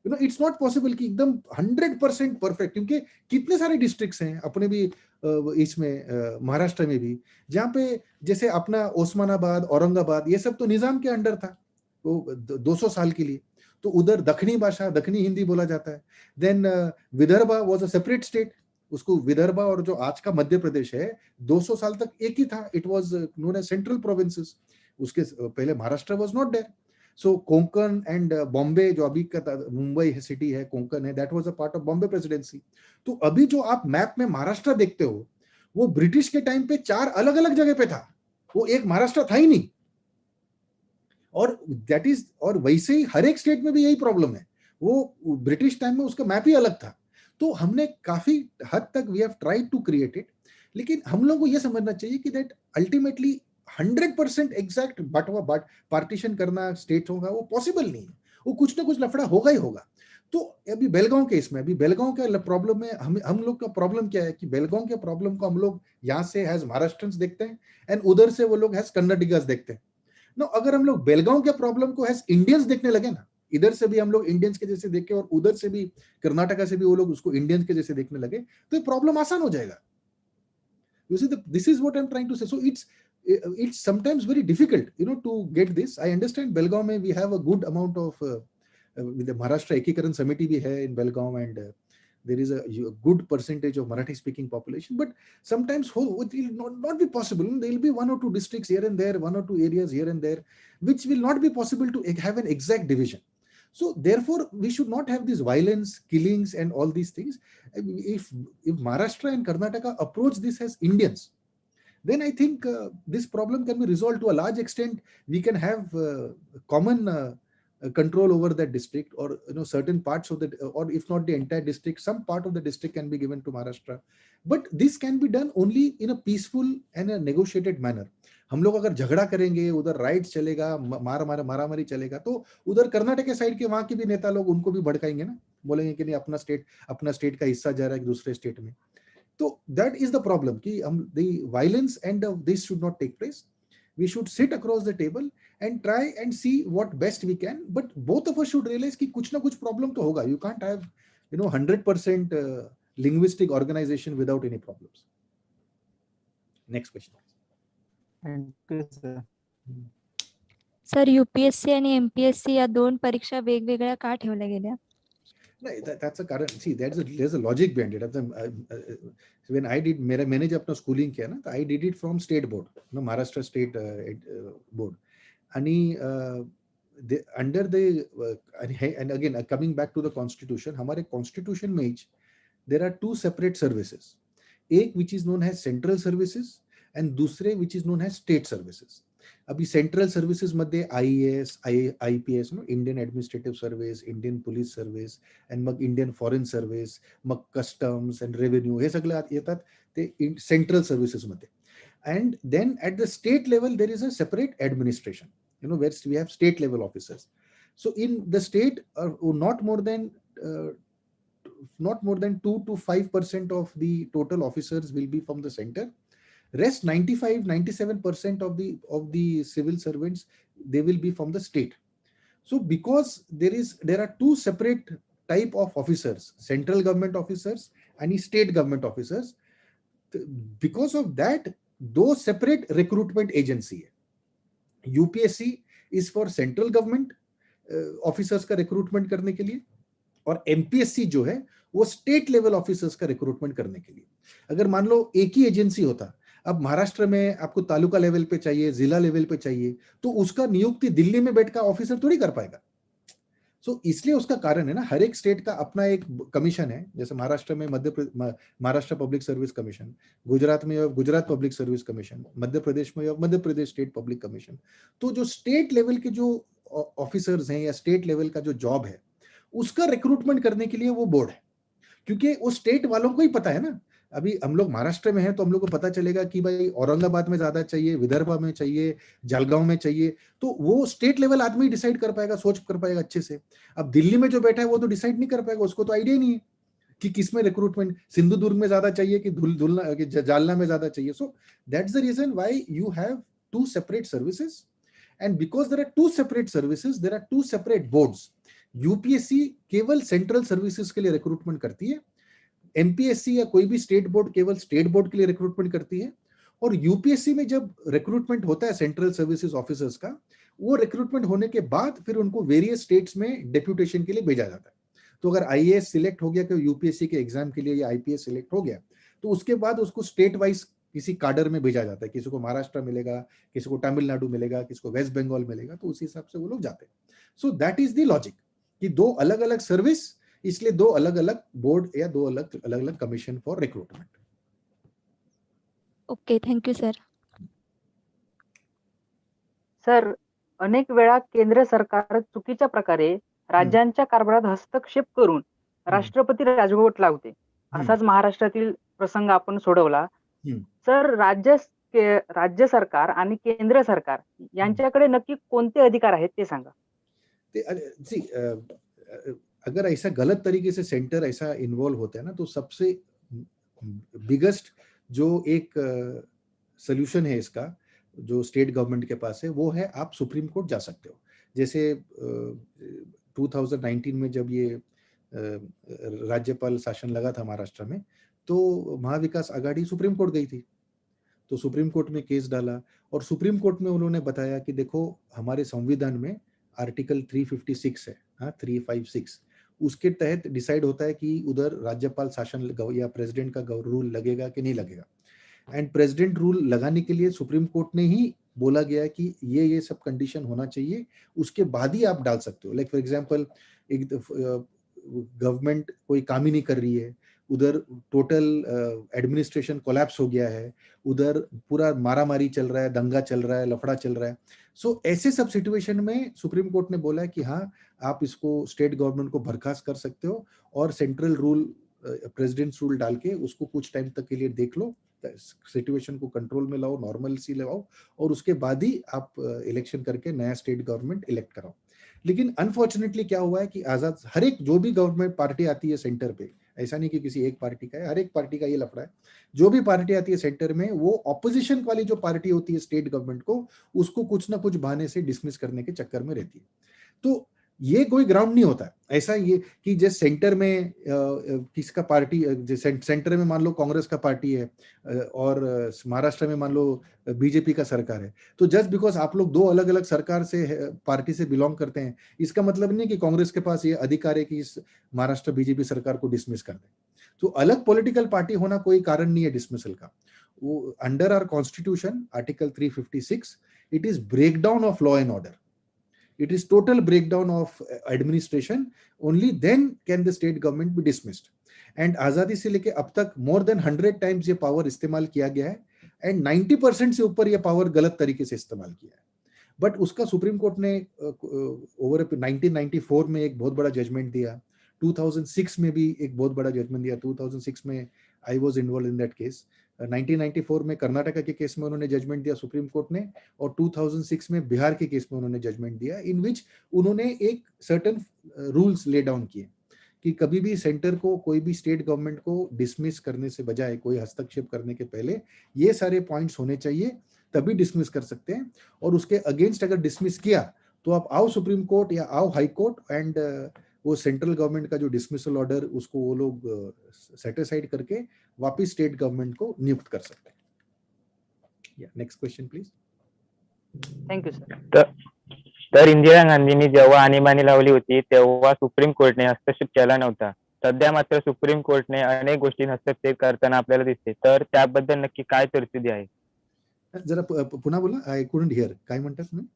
B: इट्स नॉट पॉसिबल कि एकदम 100% परफेक्ट, क्योंकि कितने सारे डिस्ट्रिक्ट्स हैं अपने भी इसमें महाराष्ट्र में भी, जहाँ पे जैसे अपना ओस्मानाबाद, औरंगाबाद, ये सब तो निजाम के अंडर था वो 200 साल के लिए. तो उधर दक्षिणी भाषा, दक्षिणी हिंदी बोला जाता है. Then Vidarbha was a separate state. उसको विदर्भा और जो आज का मध्य प्रदेश है 200 साल तक एक ही था. It was known as central provinces. उसके पहले Maharashtra was not there. So Konkan and Bombay, जो अभी का मुंबई सिटी है, कोंकण है, that was a part of Bombay presidency. तो अभी जो आप मैप में महाराष्ट्र देखते हो, वो ब्रिटिश के टाइम पे 4 अलग अलग जगह पे था, वो एक महाराष्ट्र था ही नहीं. और दैट इज, और वैसे ही हर एक स्टेट में भी यही प्रॉब्लम है. वो ब्रिटिश टाइम में उसका मैप ही अलग था. तो हमने काफी हद तक we have tried to create it, लेकिन हम लोगों को यह समझना चाहिए कि that ultimately 100% exact but partition करना स्टेट होगा वो पॉसिबल नहीं है. वो कुछ ना कुछ लफड़ा होगा ही होगा. तो अभी बेलगांव केस में, अभी बेलगांव का प्रॉब्लम में हम लोग का प्रॉब्लम क्या है कि बेलगांव के प्रॉब्लम को हम लोग यहाँ से हैज महाराष्ट्रन्स देखते हैं, एंड उधर से वो लोग हैज कन्नडिगास देखते हैं. नो, अगर हम लोग बेलगांव के प्रॉब्लम को हैज इंडियंस देखने लगे ना, इधर से भी हम लोग इंडियंस के जैसे देखे और उधर से भी कर्नाटका से भी वो लोग उसको इंडियंस के जैसे देखने लगे, तो ये प्रॉब्लम आसान हो जाएगा. You see, this is what I'm trying to say. So it's sometimes very difficult, to get this. I understand Belgaum mein we have a good amount of with the Maharashtra Ekikaran Samiti bhi hai in Belgaum, and there is a good percentage of Marathi speaking population, but sometimes it will not be possible. There will be 1 or 2 districts here and there, 1 or 2 areas here and there, which will not be possible to have an exact division. So therefore, we should not have this violence, killings, and all these things. If Maharashtra and Karnataka approach this as Indians, then I think this problem can be resolved to a large extent. We can have common control over that district, or certain parts of the, or if not the entire district, some part of the district can be given to Maharashtra. But this can be done only in a peaceful and a negotiated manner. हम लोग अगर झगड़ा करेंगे, उधर right चलेगा, मारामारी चलेगा, तो उधर कर्नाटक के साइड के वहां के भी नेता लोग उनको भी भड़काएंगे ना, बोलेंगे कि नहीं अपना स्टेट का हिस्सा जा रहा है दूसरे स्टेट में। तो दैट इज द प्रॉब्लम कि हम the violence and this should not take place. We should sit across the table and try and see what best we can, but both of us should realize कि कुछ ना कुछ problem तो होगा. You can't have 100% linguistic organization without any problems. Next question.
D: Thank you, sir.
C: Sir UPSC आणि MPSC या दोन परीक्षा वेगवेगळ्या का ठेवल्या गेल्या?
B: नहीं, that's a current. See, there's a logic behind it. When I did, मैंने जब अपना schooling किया ना, तो I did it from state board, Maharashtra state board. आणि under the and again coming back to the constitution, हमारे constitution में there are two separate services. एक which is known as central services and दूसरे which is known as state services. अभी central services मध्ये IAS, IPS, Indian administrative service, Indian police service, आणि मग Indian foreign service, मग customs and revenue, हे सगळे येतात ते सेंट्रल सर्व्हिसेस मध्ये. And then at the state level there is a separate administration, where we have state level officers. So in the state not more than 2 to 5% of the total officers will be from the center. Rest 95-97% of the civil servants, they will be from the state. So because there are two separate type of officers, central government officers and state government officers, because of that those separate recruitment agency hai. UPSC is for central government officers का recruitment करने के लिए, और MPSC जो है वो state level officers का recruitment करने के लिए. अगर मान लो एक ही एजेंसी होता, अब महाराष्ट्र में आपको तालुका लेवल पे चाहिए, जिला लेवल पे चाहिए, तो उसका नियुक्ति दिल्ली में बैठ का ऑफिसर थोड़ी कर पाएगा. सो इसलिए उसका कारण है ना, हर एक स्टेट का अपना एक कमीशन है. जैसे महाराष्ट्र में Maharashtra public service commission, Gujarat में Gujarat public service commission, Madhya Pradesh में Madhya Pradesh state public commission. तो जो स्टेट लेवल के जो ऑफिसर्स हैं या स्टेट लेवल का जो जॉब है, उसका रिक्रूटमेंट करने के लिए वो बोर्ड है. क्योंकि वो स्टेट वालों को ही पता है ना. अभी हम लोग महाराष्ट्र में हैं तो हम लोग को पता चलेगा कि भाई औरंगाबाद में ज्यादा चाहिए, विदर्भ में चाहिए, जलगांव में चाहिए, तो वो स्टेट लेवल आदमी डिसाइड कर पाएगा, सोच कर पाएगा अच्छे से. अब दिल्ली में जो बैठा है वो तो डिसाइड नहीं कर पाएगा, उसको तो आइडिया नहीं है कि किसमें रिक्रूटमेंट, सिंधुदुर्ग में ज्यादा चाहिए कि जालना में ज्यादा चाहिए. So that's the reason why you have to separate services, and because there are two separate services there are two separate boards. UPSC केवल सेंट्रल सर्विसेज के लिए रिक्रूटमेंट करती है, एमपीएससी या कोई भी स्टेट बोर्ड केवल स्टेट बोर्ड के लिए रिक्रूटमेंट करती है. और यूपीएससी में जब रिक्रूटमेंट होता है सेंट्रल सर्विसेज ऑफिसर्स का, वो रिक्रूटमेंट होने के बाद फिर उनको वेरियस स्टेट्स में डेप्यूटेशन के लिए भेजा जाता है. तो अगर आईएएस सिलेक्ट हो गया कि यूपीएससी के एग्जाम के लिए, या आईपीएस सिलेक्ट हो गया, तो उसके बाद उसको स्टेट वाइज किसी काडर में भेजा जाता है. किसी को महाराष्ट्र मिलेगा, किसी को तमिलनाडु मिलेगा, किसी को वेस्ट बंगाल मिलेगा, तो उस हिसाब से वो लोग जाते हैं. So that is the logic कि दो अलग अलग सर्विस, इसलिए दो अलग अलग बोर्ड या दो अलग अलग commission for recruitment.
C: Okay, thank you sir.
E: Sir, अनेक वेळा केंद्र सरकार चुकीच्या प्रकारे राज्यांच्या कारभारात हस्तक्षेप करून राष्ट्रपती राजवट लावते. असाच महाराष्ट्रातील प्रसंग आपण सोडवला. सर, राज्य सरकार आणि केंद्र सरकार यांच्याकडे नक्की कोणते अधिकार आहेत ते सांगा.
B: अगर ऐसा गलत तरीके से सेंटर ऐसा इन्वॉल्व होता है ना, तो सबसे बिगेस्ट जो एक सोल्यूशन है इसका, जो स्टेट गवर्नमेंट के पास है, वो है आप सुप्रीम कोर्ट जा सकते हो. जैसे 2019 में जब ये राज्यपाल शासन लगा था महाराष्ट्र में, तो महाविकास आघाड़ी सुप्रीम कोर्ट गई थी. तो सुप्रीम कोर्ट में केस डाला, और सुप्रीम कोर्ट में उन्होंने बताया कि देखो हमारे संविधान में आर्टिकल 356 है, 356, उसके तहत डिसाइड होता है कि उधर राज्यपाल शासन या प्रेसिडेंट का रूल लगेगा कि नहीं लगेगा. एंड प्रेसिडेंट रूल लगाने के लिए सुप्रीम कोर्ट ने ही बोला गया कि ये सब कंडीशन होना चाहिए, उसके बाद ही आप डाल सकते हो. लाइक फॉर एग्जांपल, एक गवर्नमेंट कोई काम ही नहीं कर रही है, उधर टोटल एडमिनिस्ट्रेशन कोलैप्स हो गया है, उधर पूरा मारामारी चल रहा है, दंगा चल रहा है, लफड़ा चल रहा है. सो ऐसे सब सिचुएशन में सुप्रीम कोर्ट ने बोला कि हाँ, आप इसको स्टेट गवर्नमेंट को बर्खास्त कर सकते हो, और सेंट्रल रूल, प्रेसिडेंट्स रूल डाल के उसको कुछ टाइम तक के लिए देख लो, सिचुएशन को कंट्रोल में लाओ, नॉर्मलसी लाओ, और उसके बाद ही आप इलेक्शन करके नया स्टेट गवर्नमेंट इलेक्ट कराओ। लेकिन अनफॉर्चुनेटली क्या हुआ है कि आजाद, हर एक जो भी गवर्नमेंट पार्टी आती है सेंटर पे, ऐसा नहीं कि किसी एक पार्टी का है, हर एक पार्टी का ये लफड़ा है। जो भी पार्टी आती है सेंटर में, वो ऑपोजिशन वाली जो पार्टी होती है स्टेट गवर्नमेंट को, उसको कुछ ना कुछ बहाने से डिसमिस करने के चक्कर में रहती है। तो ये कोई ग्राउंड नहीं होता ऐसा, ये कि जैसे सेंटर में किसका पार्टी, सेंटर में मान लो कांग्रेस का पार्टी है और महाराष्ट्र में मान लो बीजेपी का सरकार है, तो जस्ट बिकॉज आप लोग दो अलग अलग सरकार से पार्टी से बिलोंग करते हैं, इसका मतलब नहीं कि कांग्रेस के पास ये अधिकार है कि इस महाराष्ट्र बीजेपी सरकार को डिसमिस कर दे। तो अलग पॉलिटिकल पार्टी होना कोई कारण नहीं है डिसमिसल का। वो under our constitution article 356 it is breakdown of law and order, it is total breakdown of administration, only then can the state government be dismissed। and आजादी से लेके अब तक more than 100 times ये पावर इस्तेमाल किया गया है, and 90% से ऊपर ये पावर गलत तरीके से इस्तेमाल किया है। बट उसका सुप्रीम कोर्ट ने ओवर 1994 में एक बहुत बड़ा जजमेंट दिया, 2006 में भी एक बहुत बड़ा जजमेंट दिया। 2006 में I was involve in that case. 1994 में कर्नाटका के केस में उन्होंने जजमेंट दिया सुप्रीम कोर्ट ने, और 2006 में बिहार के केस में उन्होंने जजमेंट दिया, इन विच उन्होंने एक सर्टेन रूल्स ले डाउन किए कि कभी भी सेंटर को, कोई भी स्टेट गवर्नमेंट को डिसमिस करने से बजाय, कोई हस्तक्षेप करने के पहले ये सारे पॉइंट्स होने चाहिए, तभी डिसमिस कर सकते हैं। और उसके अगेंस्ट अगर डिसमिस किया तो आप आओ सुप्रीम कोर्ट या आओ हाई कोर्ट, एंड वो सेंट्रल गवर्नमेंट का जो डिसमिसल ऑर्डर उसको वो लोग सेट असाइड करके वापस स्टेट गवर्नमेंट को नियुक्त कर सकते हैं। Next question please.
E: Thank you sir.
F: तर इंदिरा गांधींनी जेव्हा आणीबाणी लावली होती तेव्हा सुप्रीम कोर्टने हस्तक्षेप केला नव्हता। सध्या मात्र सुप्रीम कोर्टने अनेक गोष्टी हस्तक्षेप करताना आपल्याला दिसते, तर त्याबद्दल नक्की काय तरतुदी आहे?
B: जरा पुन्हा बोला, आय कुडंट हिअर, काय म्हणतात तुम्ही?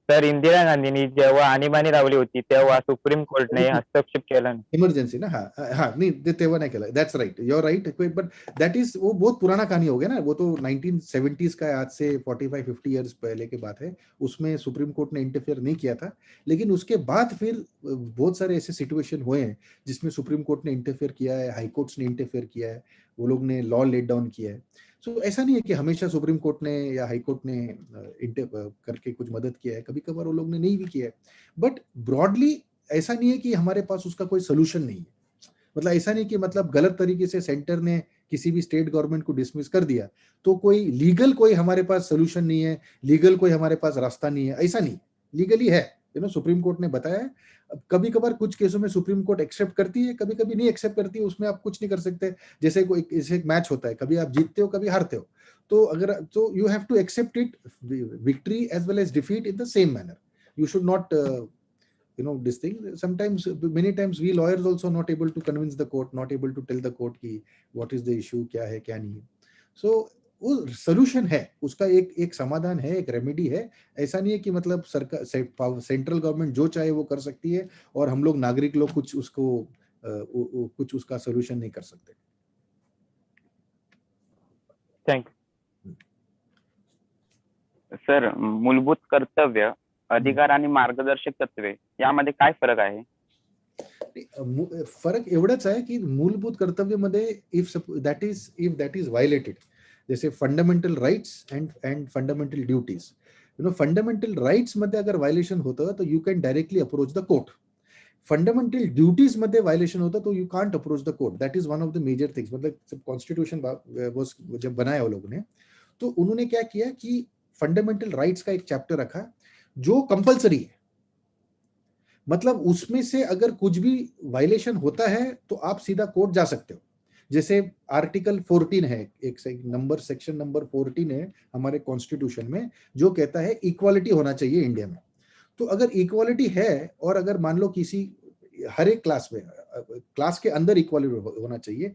F: तर इंदिरा गांधींनी जेव्हा आणीबाणी लावली होती तेव्हा सुप्रीम कोर्टने हस्तक्षेप केला नाही।
B: इमरजेंसी ना, हाँ नहीं तेव्हा नहीं केला, that's right, you are right, but that is, वो बहुत पुराना कहानी हो गया ना, वो तो 1970s का है, आज से 45-50 इयर्स पहले की बात है। उसमें सुप्रीम कोर्ट ने इंटरफेयर नहीं किया था, लेकिन उसके बाद फिर बहुत सारे ऐसे सिचुएशन हुए हैं जिसमें सुप्रीम कोर्ट ने इंटरफेयर किया है, हाई कोर्ट्स ने इंटरफेयर किया है, वो लोग ने लॉ लेट डाउन किया है। सो ऐसा नहीं है कि हमेशा सुप्रीम कोर्ट ने या हाई कोर्ट ने करके कुछ मदद किया है, कभी कभार वो लोग ने नहीं भी किया है, बट ब्रॉडली ऐसा नहीं है कि हमारे पास उसका कोई सोल्यूशन नहीं है। मतलब ऐसा नहीं कि मतलब गलत तरीके से सेंटर ने किसी भी स्टेट गवर्नमेंट को डिसमिस कर दिया तो कोई लीगल कोई हमारे पास सोल्यूशन नहीं है, लीगल कोई हमारे पास रास्ता नहीं है, ऐसा नहीं, लीगली है। सुप्रीम कोर्ट ने बताया है। कभी कभार कुछ केसों में सुप्रीम कोर्ट एक्सेप्ट करती है, कभी कभी नहीं एक्सेप्ट करती है, उसमें आप कुछ नहीं कर सकते। जैसे कोई एक मैच होता है, कभी आप जीतते हो कभी हारते हो, तो अगर तो you have to accept it, victory as well as defeat in the same manner. You should not this thing. Sometimes, many times we lawyers also not able to convince the court, not able to tell the court कि what is the issue, क्या है क्या नहीं है। So वो solution है, उसका एक समाधान है, एक रेमेडी है। ऐसा नहीं है कि मतलब सरकार, सेंट्रल गवर्नमेंट जो चाहे वो कर सकती है और हम लोग नागरिक लोग कुछ उसको कुछ उसका सोल्यूशन नहीं कर सकते।
F: थँक सर, मूलभूत कर्तव्य, अधिकार आणि मार्गदर्शक तत्वे यामध्ये काय फरक आहे?
B: फरक एवढाच आहे की मूलभूत कर्तव्यामध्ये इफ दॅट इज व्हायलेटेड, जैसे fundamental rights and fundamental duties, fundamental rights मध्ये अगर वायलेशन होतं तो you can directly approach the court. Fundamental duties मध्ये वायलेशन होता तो you can't approach the court. That is one of the major things. मतलब constitution जब बनाया वो लोगों ने, तो उन्होंने क्या किया कि फंडामेंटल राइट्स का एक चैप्टर रखा जो कंपलसरी है। मतलब उसमें से अगर कुछ भी वायलेशन होता है तो आप सीधा कोर्ट जा सकते हो। जैसे आर्टिकल 14 है, एक सेक्शन नंबर 14 है हमारे कॉन्स्टिट्यूशन में, जो कहता है इक्वालिटी होना चाहिए इंडिया में। तो अगर इक्वालिटी है और अगर मान लो किसी हर एक क्लास के अंदर इक्वालिटी होना चाहिए,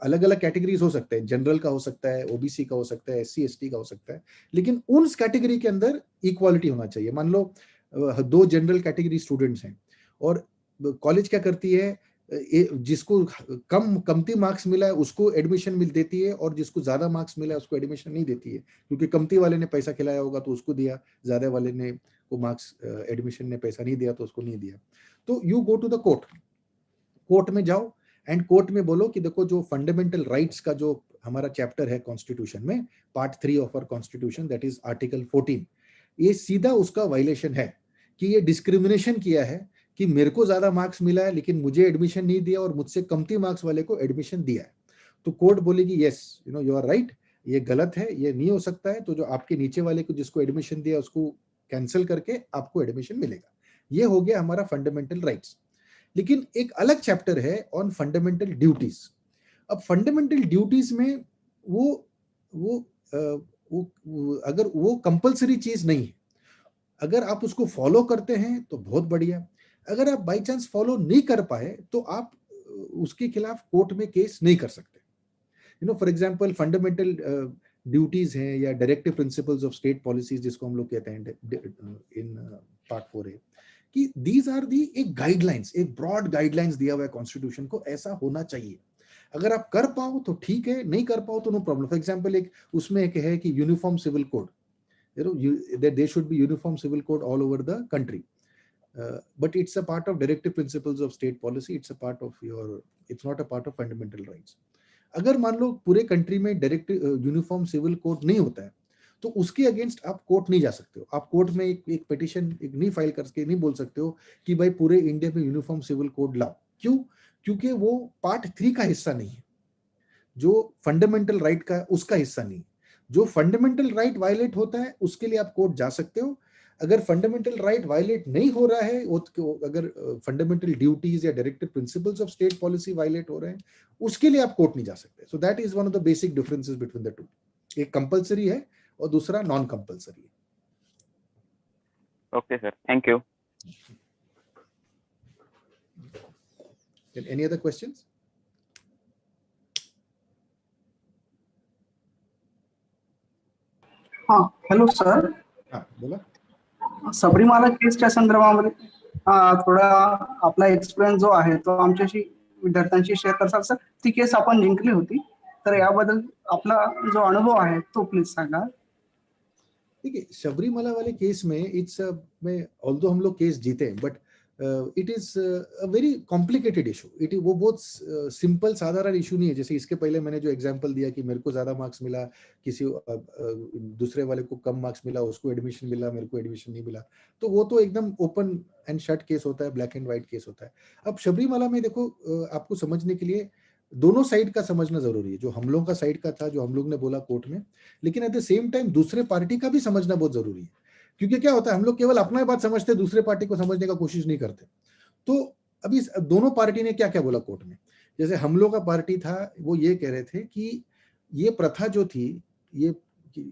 B: अलग अलग कैटेगरीज हो सकते हैं, जनरल का हो सकता है, ओबीसी का हो सकता है, SC ST का हो सकता है, लेकिन उन कैटेगरी के अंदर इक्वालिटी होना चाहिए। मान लो 2 जनरल कैटेगरी स्टूडेंट्स हैं और कॉलेज क्या करती है, जिसको कमती मार्क्स मिला है उसको एडमिशन मिल देती है और जिसको ज्यादा मार्क्स मिला है उसको एडमिशन नहीं देती है, क्योंकि कमती वाले ने पैसा खिलाया होगा तो उसको दिया, ज्यादा वाले ने को मार्क्स एडमिशन ने पैसा नहीं दिया तो उसको नहीं दिया। तो you go to the court में जाओ एंड कोर्ट में बोलो कि देखो जो फंडामेंटल राइट्स का जो हमारा चैप्टर है कॉन्स्टिट्यूशन में, part 3 of our constitution, that is article 14, ये सीधा उसका वायलेशन है कि ये डिस्क्रिमिनेशन किया है कि मेरे को ज्यादा मार्क्स मिला है लेकिन मुझे एडमिशन नहीं दिया और मुझसे कमती मार्क्स वाले को एडमिशन दिया है। तो कोर्ट बोलेगी यस यू आर राइट, ये गलत है, ये नहीं हो सकता है, तो जो आपके नीचे वाले को जिसको एडमिशन दिया उसको कैंसिल करके आपको एडमिशन मिलेगा। ये हो गया हमारा फंडामेंटल राइट्स। लेकिन एक अलग चैप्टर है ऑन फंडामेंटल ड्यूटीज। अब फंडामेंटल ड्यूटीज में वो अगर वो कंपलसरी चीज नहीं है, अगर आप उसको फॉलो करते हैं तो बहुत बढ़िया, अगर आप बाई चांस फॉलो नहीं कर पाए तो आप उसके खिलाफ कोर्ट में केस नहीं कर सकते। फॉर एग्जांपल फंडामेंटल ड्यूटीज हैं या directive principles of state policies जिसको हम लोग कहते हैं इन पार्ट 4A, कि दीज आर दी एक गाइडलाइंस, एक ब्रॉड गाइडलाइंस दिया हुआ है कॉन्स्टिट्यूशन को, ऐसा होना चाहिए। अगर आप कर पाओ तो ठीक है, नहीं कर पाओ तो नो प्रॉब्लम। फॉर एग्जांपल एक उसमें एक है कि uniform civil code, that there should be uniform civil code all over the country, but it's a part of directive principles of state policy, it's not a part of fundamental rights. अगर मान लो पूरे country में directive uniform civil code नहीं होता है तो उसके against आप कोर्ट नहीं जा सकते हो। आप कोर्ट में एक पिटीशन नहीं फाइल करके नहीं बोल सकते हो कि भाई पूरे इंडिया में यूनिफॉर्म सिविल कोड लाओ। क्यों? क्योंकि वो पार्ट 3 का हिस्सा नहीं है, जो फंडामेंटल राइट का उसका हिस्सा नहीं। जो फंडामेंटल राइट वायलेट होता है उसके लिए आप कोर्ट जा सकते हो। अगर फंडामेंटल राइट वायलेट नहीं हो रहा है, अगर फंडामेंटल ड्यूटीज या directive principles of state policy violate हो रहे हैं, उसके लिए आप कोर्ट नहीं जा सकते। सो that is one of the basic differences between the two. एक कंपलसरी है और दूसरा नॉन कंपलसरी है।
F: Okay sir, thank you.
B: Any other questions?
G: हाँ, हॅलो सर.
B: हाँ बोला.
G: सबरीमाला केसच्या संदर्भामध्ये थोडा आपला एक्सपिरियन्स जो आहे तो आमच्याशी विद्यार्थ्यांशी शेअर करतात सर. ती केस आपण जिंकली होती, तर याबद्दल आपला जो अनुभव आहे तो प्लीज सांगा.
B: देखिए सबरीमाला वाले केस में में ऑल्दो हम लोग केस जीते हैं, but it is a very complicated issue. वो बहुत सिंपल साधारण इशू नहीं है। जैसे इसके पहले मैंने जो एग्जांपल दिया कि मेरे को ज्यादा मार्क्स मिला, किसी दूसरे वाले को कम मार्क्स मिला, उसको एडमिशन मिला, मेरे को एडमिशन नहीं मिला, तो वो तो एकदम ओपन एंड शट केस होता है, ब्लैक एंड व्हाइट केस होता है। अब सबरीमाला में देखो, आपको समझने के लिए दोनों साइड का समझना जरूरी है। जो हम लोगों का साइड का था, जो हम लोग ने बोला कोर्ट में, लेकिन एट द सेम टाइम दूसरे पार्टी का भी समझना बहुत जरूरी है। क्योंकि क्या होता है, हम लोग केवल अपना ही बात समझते, दूसरे पार्टी को समझने का कोशिश नहीं करते। तो अभी दोनों पार्टी ने क्या क्या बोला कोर्ट में। जैसे हम लोग का पार्टी था, वो ये कह रहे थे कि ये प्रथा जो थी, ये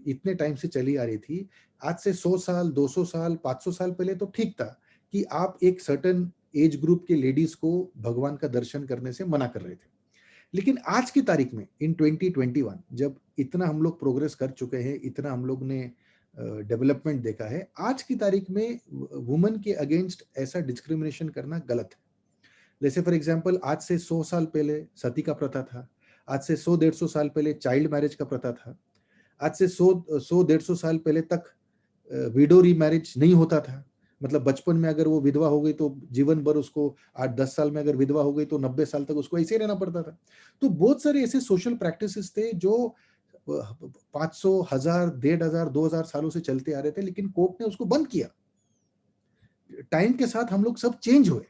B: इतने टाइम से चली आ रही थी, आज से 100 साल 200 साल 500 साल पहले तो ठीक था कि आप एक सर्टेन एज ग्रुप के लेडीज को भगवान का दर्शन करने से मना कर रहे थे। लेकिन आज की तारीख में इन 2021 जब इतना हम लोग प्रोग्रेस कर चुके हैं, इतना हम लोग ने डेवलपमेंट देखा है, आज की तारीख में वुमेन के अगेंस्ट ऐसा डिस्क्रिमिनेशन करना गलत है। जैसे फॉर एग्जांपल, आज से 100 साल पहले सती का प्रथा था, आज से 100-150 साल पहले चाइल्ड मैरिज का प्रथा था, आज से 100-150 साल पहले तक विडो रीमैरिज नहीं होता था। मतलब बचपन में अगर वो विधवा हो गई तो जीवन भर उसको, 8-10 साल में अगर विधवा हो गई तो 90 साल तक उसको ऐसे रहना पड़ता था। तो बहुत सारे ऐसे सोशल प्रैक्टिसेस थे जो 500, 1000, 1500, 2000 सालों से चलते आ रहे थे, लेकिन कोर्ट ने उसको बंद किया। टाइम के साथ हम लोग सब चेंज हुए,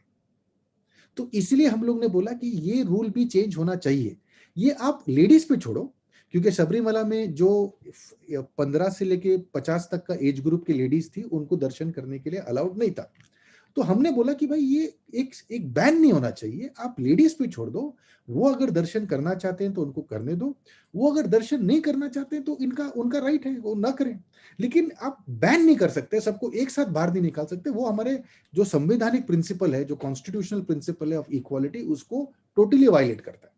B: तो इसलिए हम लोग ने बोला कि ये रूल भी चेंज होना चाहिए। ये आप लेडीज पे छोड़ो, क्योंकि सबरीमाला में जो 15 से लेके 50 तक का एज ग्रुप की लेडीज थी, उनको दर्शन करने के लिए अलाउड नहीं था। तो हमने बोला कि भाई ये एक बैन नहीं होना चाहिए, आप लेडीज पे छोड़ दो। वो अगर दर्शन करना चाहते हैं तो उनको करने दो, वो अगर दर्शन नहीं करना चाहते हैं तो उनका राइट है, वो ना करें। लेकिन आप बैन नहीं कर सकते, सबको एक साथ बाहर नहीं निकाल सकते। वो हमारे जो संवैधानिक प्रिंसिपल है, जो कॉन्स्टिट्यूशनल प्रिंसिपल है ऑफ इक्वालिटी, उसको टोटली वायलेट करता है।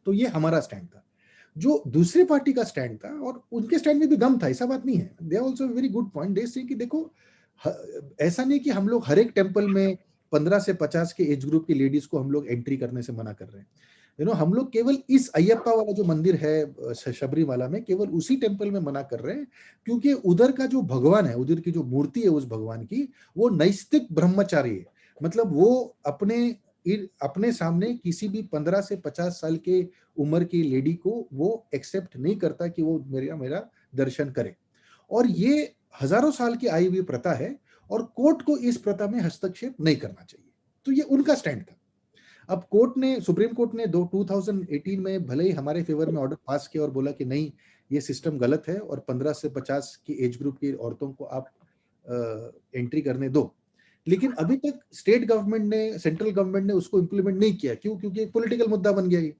B: तो ये हमारा स्टैंड था। जो दूसरी पार्टी का स्टैंड था, और उनके स्टैंड में भी दम था, ऐसा बात नहीं है। They are also very good point. They say कि देखो, ऐसा नहीं कि हम लोग हर एक टेंपल में 15 से 50 के एज ग्रुप की लेडीज को हम लोग एंट्री करने से मना कर रहे हैं। हम लोग केवल इस अयप्पा वाला जो मंदिर है सबरीमाला में, केवल उसी टेंपल में मना कर रहे हैं, क्योंकि उधर का जो भगवान है, उधर की जो मूर्ति है उस भगवान की, वो नैस्तिक ब्रह्मचारी है। मतलब वो अपने अपने सामने किसी भी 15 से 50 साल के उम्र की लेडी को वो एक्सेप्ट नहीं करता कि वो मेरा दर्शन करे। और ये हजारों साल की आई हुई प्रथा है और कोर्ट को इस प्रथा में हस्तक्षेप नहीं करना चाहिए। तो ये उनका स्टैंड था। अब सुप्रीम कोर्ट ने 2018 में भले ही हमारे फेवर में ऑर्डर पास किया और बोला कि नहीं, ये सिस्टम गलत है और 15 से 50 की एज ग्रुप की औरतों को आप एंट्री करने दो, लेकिन अभी तक स्टेट गवर्नमेंट ने, सेंट्रल गवर्नमेंट ने उसको इम्प्लीमेंट नहीं किया। क्यों? क्योंकि एक पॉलिटिकल मुद्दा बन गया ये,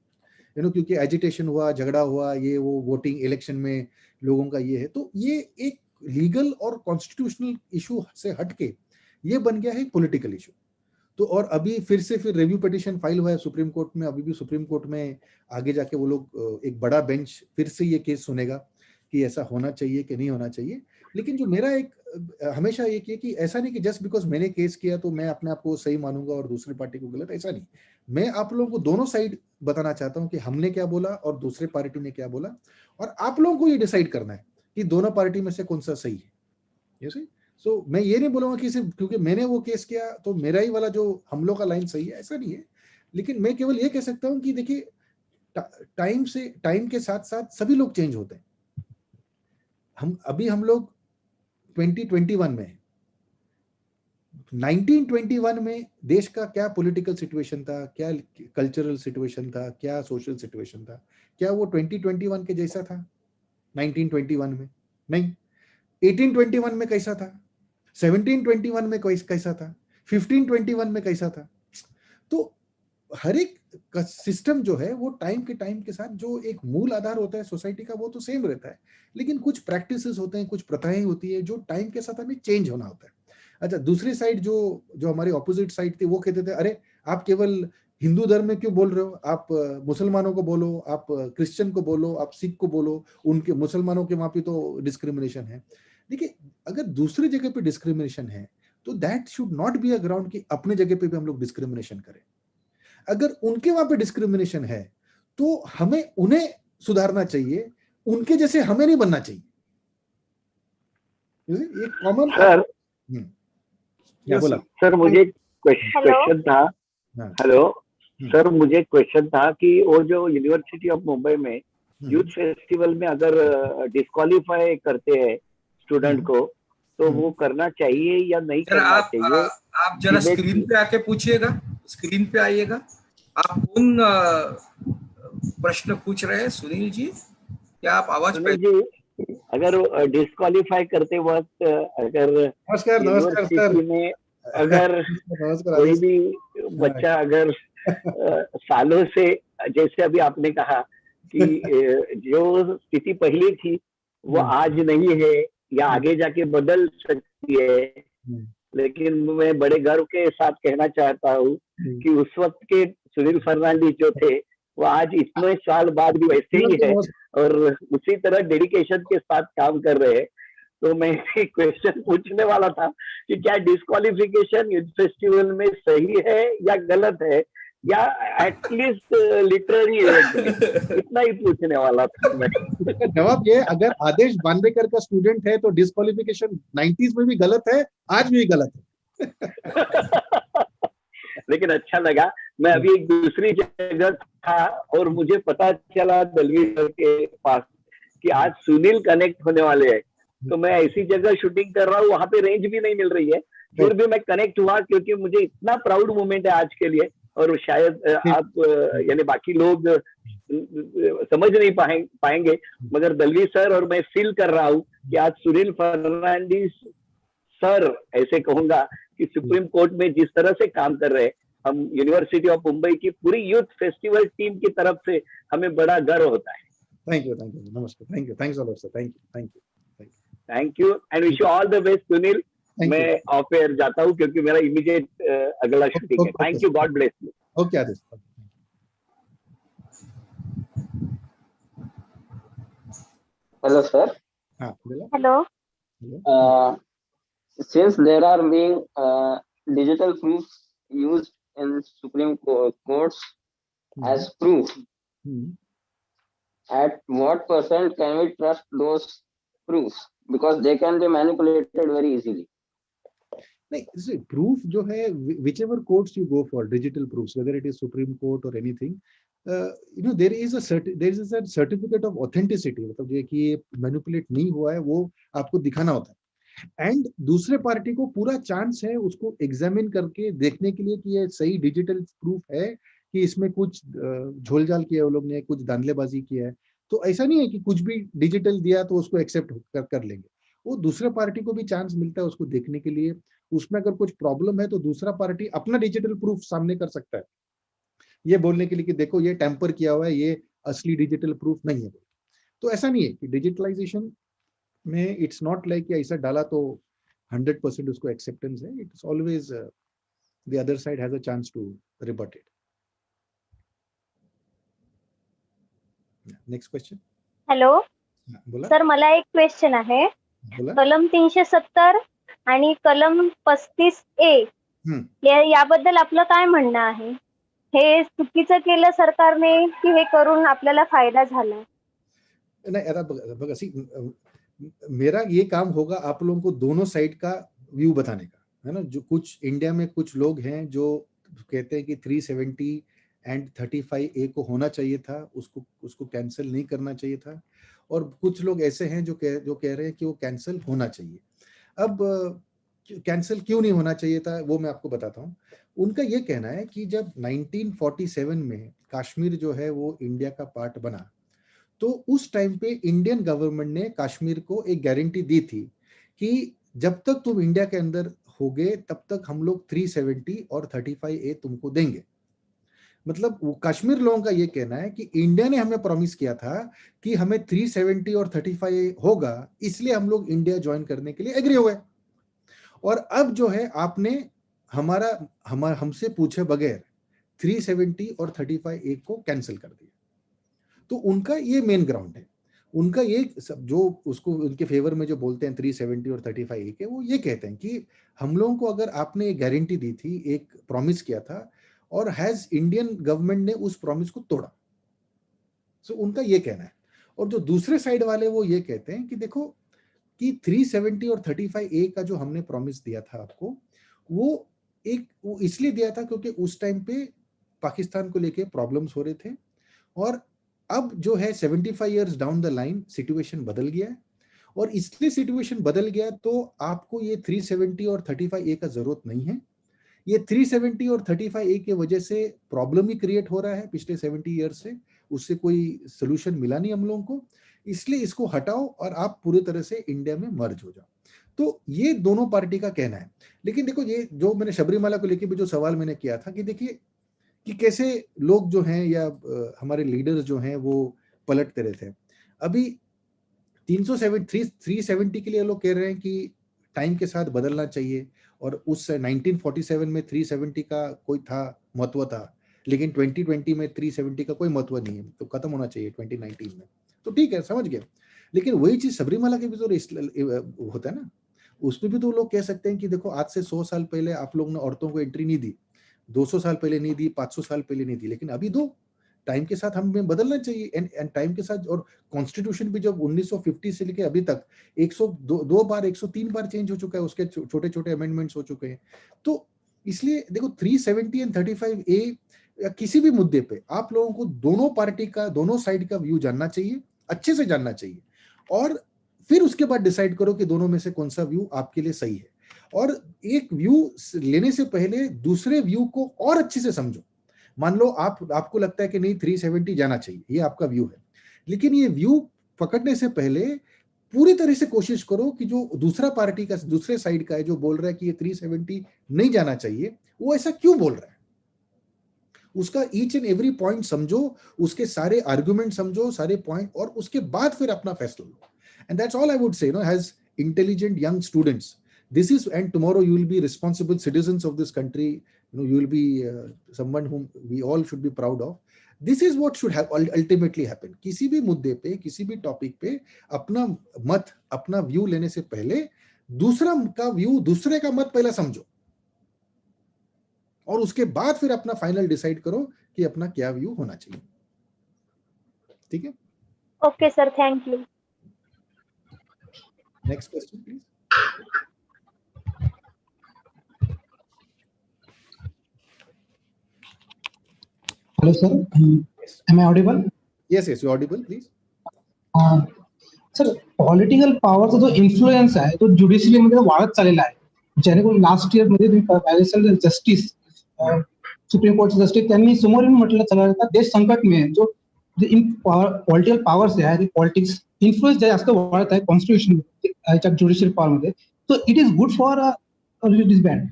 B: क्योंकि एजिटेशन हुआ, झगड़ा हुआ, ये वो वोटिंग इलेक्शन में लोगों का ये है। तो ये एक लीगल और कॉन्स्टिट्यूशनल इशू से हटके ये बन गया है पॉलिटिकल इशू। तो और अभी फिर रिव्यू पिटीशन फाइल हुआ है सुप्रीम कोर्ट में। अभी भी सुप्रीम कोर्ट में आगे जाके वो लोग, एक बड़ा बेंच फिर से ये केस सुनेगा कि ऐसा होना चाहिए कि नहीं होना चाहिए। लेकिन जो मेरा एक हमेशा ये किया कि ऐसा नहीं कि जस्ट बिकॉज मैंने केस किया तो मैं अपने आप को सही मानूंगा और दूसरी पार्टी को गलत, ऐसा नहीं। मैं आप लोगों को दोनों साइड बताना चाहता हूं कि हमने क्या बोला और दूसरे पार्टी ने क्या बोला, और आप लोगों को ये डिसाइड करना है कि दोनों पार्टी में से कौन सा सही है। सो मैं ये नहीं बोलूंगा कि सिर्फ क्योंकि मैंने वो केस किया तो मेरा ही वाला जो हम लोग का लाइन सही है, ऐसा नहीं है। लेकिन मैं केवल ये कह सकता हूं कि देखिए, टाइम के साथ साथ सभी लोग चेंज होते हैं। हम लोग 2021 में, 1921 में देश का क्या पॉलिटिकल सिचुएशन था, क्या कल्चरल सिचुएशन था, क्या सोशल सिचुएशन था, क्या वो 2021 के जैसा था 1921 में? नहीं। 1821 में कैसा था, 1721 में कैसा था, 1521 में कैसा था? तो हर एक सिस्टम जो है वो टाइम के साथ जो एक मूल आधार होता है सोसाइटी का, वो तो सेम रहता है। लेकिन कुछ प्रैक्टिसेस होते हैं, कुछ प्रथाएं होती है जो टाइम के साथ हमें चेंज होना होता है। अच्छा, दूसरी साइड जो हमारी ऑपोजिट साइड थी, वो कहते थे अरे आप केवल हिंदू धर्म में क्यों बोल रहे हो, आप मुसलमानों को बोलो, आप क्रिश्चियन को बोलो, आप सिख को बोलो, उनके मुसलमानों के वहां पे तो डिस्क्रिमिनेशन है। देखिए, अगर दूसरी जगह पे डिस्क्रिमिनेशन है तो that should not be a ground कि अपने जगह पे भी हम लोग डिस्क्रिमिनेशन करें। अगर उनके वहां पे डिस्क्रिमिनेशन है तो हमें उन्हें सुधारना चाहिए, उनके जैसे हमें नहीं बनना चाहिए। ये कॉमन।
H: सर,
B: क्या बोला
H: सर मुझे क्वेश्चन था। हेलो सर, मुझे क्वेश्चन था कि वो जो यूनिवर्सिटी ऑफ मुंबई में यूथ फेस्टिवल में अगर डिस्क्वालीफाई करते हैं स्टूडेंट को, तो वो करना चाहिए या नहीं करना चाहिए?
I: आप जरा स्क्रीन पे आके पूछिएगा, स्क्रीन पे आइएगा। आप कौन प्रश्न पूछ रहे हैं सुनील जी? क्या आप आवाज पे
H: जी, अगर डिस्क्वालीफाई करते वक्त अगर यूनिवर्सिटी में अगर कोई भी बच्चा अगर सालों से, जैसे अभी आपने कहा कि जो स्थिति पहले थी वो आज नहीं है या आगे जाके बदल सकती है, लेकिन मैं बड़े गर्व के साथ कहना चाहता हूँ कि उस वक्त के सुनील फर्नांडिस जो थे वो आज इतने साल बाद भी वैसे ही है और उसी तरह डेडिकेशन के साथ काम कर रहे हैं। तो मैं क्वेश्चन पूछने वाला था कि क्या डिस्क्वालिफिकेशन यूथ फेस्टिवल में सही है या गलत है, या एटलीस्ट लिटररी है? इतना ही पूछने वाला था मैं।
B: जवाब ये, अगर आदेश बांदेकर का स्टूडेंट है तो डिस्क्वालिफिकेशन 90s में भी गलत है, आज भी गलत है।
H: लेकिन अच्छा लगा, मैं अभी एक दूसरी जगह था और मुझे पता चला दलवी सर के पास कि आज सुनील कनेक्ट होने वाले हैं। तो मैं ऐसी जगह शूटिंग कर रहा हूँ, वहां पे रेंज भी नहीं मिल रही है, फिर भी मैं कनेक्ट हुआ क्योंकि मुझे इतना प्राउड मोमेंट है आज के लिए। और शायद आप यानी बाकी लोग समझ नहीं पाएंगे, मगर दलवी सर और मैं फील कर रहा हूँ कि आज सुनील फर्नांडिस सर, ऐसे कहूंगा कि सुप्रीम कोर्ट में जिस तरह से काम कर रहे हैं, हम यूनिवर्सिटी ऑफ मुंबई की पूरी यूथ फेस्टिवल टीम की तरफ से हमें बड़ा गर्व होता है।
B: थैंक यू, नमस्कार, thank you, thanks a lot sir,
H: thank you and wish you all the best Sunil. मैं ऑफ एयर जाता हूँ क्योंकि मेरा इमीडिएट अगला शूटिंग है। Thank you, god bless you.
B: Okay Aadesh.
J: Hello sir.
B: Hello.
J: Since there are being digital proofs used in Supreme Courts as proof, at what % can we trust those proofs? Because they can be manipulated very easily.
B: नहीं, proof जो है whichever courts you go for digital proofs, whether it is supreme court और anything, you know there is a certificate of authenticity, मतलब ये कि ये manipulate नहीं हुआ है वो आपको दिखाना होता है। एंड दूसरे पार्टी को पूरा चांस है उसको एग्जामिन करके देखने के लिए कि ये सही डिजिटल प्रूफ है कि इसमें कुछ झोलझाल किया है वो लोग ने, कुछ धांधलेबाजी किया है। तो ऐसा नहीं है कि कुछ भी डिजिटल दिया तो उसको एक्सेप्ट कर लेंगे। वो दूसरे पार्टी को भी चांस मिलता है उसको देखने के लिए, उसमें अगर कुछ प्रॉब्लम है तो दूसरा पार्टी अपना डिजिटल प्रूफ सामने कर सकता है, ये बोलने के लिए कि देखो ये टैंपर किया हुआ है, ये असली डिजिटल प्रूफ नहीं है। तो ऐसा नहीं है कि डिजिटलाइजेशन में इट्स नॉट लाइक कि ऐसा डाला तो 100% उसको एक्सेप्टेंस है, it's always the other side has a chance to rebut it. Next question.
K: Hello
B: बोला
K: सर, मला एक क्वेश्चन आहे.
B: बोला।
K: कलम 370 आणि कलम 35A याबद्दल आपलं काय म्हणणं आहे? हे चुकीचं केलं सरकारने की हे करून आपल्याला फायदा झाला?
B: नहीं, अरे बघा, सी मेरा ये काम होगा आप लोगों को दोनों साइड का व्यू बताने का, है ना। जो कुछ इंडिया में कुछ लोग हैं जो कहते हैं कि 370 एंड 35A को होना चाहिए था, उसको कैंसिल नहीं करना चाहिए था, और कुछ लोग ऐसे हैं जो कह रहे हैं कि वो कैंसिल होना चाहिए। अब कैंसिल क्यों नहीं होना चाहिए था वो मैं आपको बताता हूँ। उनका ये कहना है कि जब 1947 में कश्मीर जो है वो इंडिया का पार्ट बना, तो उस टाइम पे इंडियन गवर्नमेंट ने कश्मीर को एक गारंटी दी थी कि जब तक तुम इंडिया के अंदर होगे तब तक हम लोग 370 और 35A तुमको देंगे। मतलब वो कश्मीर लोगों का ये कहना है कि इंडिया ने हमें प्रॉमिस किया था कि हमें 370 और 35A होगा, इसलिए हम लोग इंडिया ज्वाइन करने के लिए एग्री हुए। और अब जो है आपने हमसे पूछे बगैर 370 और 35A को कैंसिल कर दिया। तो उनका ये मेन ग्राउंड है, उनका ये जो उसको उनके फेवर में जो बोलते हैं 370 और 35A के, वो ये कहते हैं कि हम लोगों को अगर आपने एक गारंटी दी थी, एक प्रॉमिस किया था, और हैज इंडियन गवर्नमेंट ने उस प्रॉमिस को तोड़ा। सो उनका ये कहना है। और जो दूसरे साइड वाले वो ये कहते हैं कि देखो कि 370 और 35A का जो हमने प्रॉमिस दिया था आपको, वो इसलिए दिया था क्योंकि उस टाइम पे पाकिस्तान को लेके प्रॉब्लम्स हो रहे थे, और अब जो है 75 years down the line situation बदल गया है, और इसलिए सिचुएशन बदल गया तो आपको ये 370 और 35A का जरूरत नहीं है। ये 370 और 35A के वजह से प्रॉब्लम ही क्रिएट हो रहा है पिछले 70 ईयर्स से, उससे कोई सोल्यूशन मिला नहीं हम लोगों को, इसलिए इसको हटाओ और आप पूरी तरह से इंडिया में मर्ज हो जाओ। तो ये दोनों पार्टी का कहना है। लेकिन देखो, ये जो मैंने सबरीमाला को लेकर भी जो सवाल मैंने किया था कि देखिए कि कैसे लोग जो हैं या हमारे लीडर्स जो हैं वो पलटते रहते हैं। अभी 370 के लिए लोग कह रहे हैं कि टाइम के साथ बदलना चाहिए, और उस 1947 में 370 का कोई था, महत्व था, लेकिन 2020 में 370 का कोई महत्व नहीं है, तो खत्म होना चाहिए 2019 में। तो ठीक है, समझ गया। लेकिन वही चीज सबरीमाला के भी तो होता है ना, उसमें भी तो लोग कह सकते हैं कि देखो आज से 100 साल पहले आप लोग ने औरतों को एंट्री नहीं दी, 200 साल पहले नहीं दी, 500 साल पहले नहीं दी, लेकिन अभी दो। टाइम के साथ हमें बदलना चाहिए, एंड टाइम के साथ। और कॉन्स्टिट्यूशन भी जब 1950 से लेके अभी तक 102 बार 103 बार चेंज हो चुका है, उसके छोटे छोटे अमेंडमेंट्स हो चुके हैं। तो इसलिए देखो 370 एंड 35A या किसी भी मुद्दे पे आप लोगों को दोनों पार्टी का, दोनों साइड का व्यू जानना चाहिए, अच्छे से जानना चाहिए, और फिर उसके बाद डिसाइड करो कि दोनों में से कौन सा व्यू आपके लिए सही है। और एक व्यू लेने से पहले दूसरे व्यू को और अच्छे से समझो। मान लो आपको लगता है कि नहीं 370 जाना चाहिए, ये आपका व्यू है, लेकिन ये व्यू पकड़ने से पहले पूरी तरह से कोशिश करो कि जो दूसरा पार्टी का, दूसरे साइड का है, जो बोल रहा है कि ये 370 नहीं जाना चाहिए, वो ऐसा क्यों बोल रहा है, उसका ईच एंड एवरी पॉइंट समझो, उसके सारे आर्गुमेंट समझो, सारे पॉइंट, और उसके बाद फिर अपना फैसला लो। And that's all I would say, has intelligent young students, this is, and tomorrow you will be responsible citizens of this country, you will be someone whom we all should be proud of. This is what should have ultimately happen. किसी भी मुद्दे पे, किसी भी topic पे अपना मत, अपना व्यू लेने से पहले दूसरा का व्यू, दूसरे का मत पहले समझो, और उसके बाद फिर अपना फाइनल डिसाइड करो कि अपना क्या व्यू होना चाहिए। ठीक है?
K: Okay sir, thank you.
B: Next question please.
L: Hello, sir. Am I audible?
B: Yes, you're audible, please.
L: Sir, political पॉवरचा जो इन्फ्लुएन्स आहे तो ज्युडिशरी मध्ये वाढत चाललेला आहे. जेणेकरून लास्ट इयर मध्ये तुम्ही जस्टिस सुप्रीम कोर्ट जस्टिस त्यांनी समोर येऊन म्हटलं चाललं देश संकट में जो पॉलिटिकल पॉवर्स आहे ते पॉलिटिक्स इन्फ्लुएन्स जास्त वाढत आहे कॉन्स्टिट्यूशन ज्युडिशरी पॉवर मध्ये. So it is good for it is bad.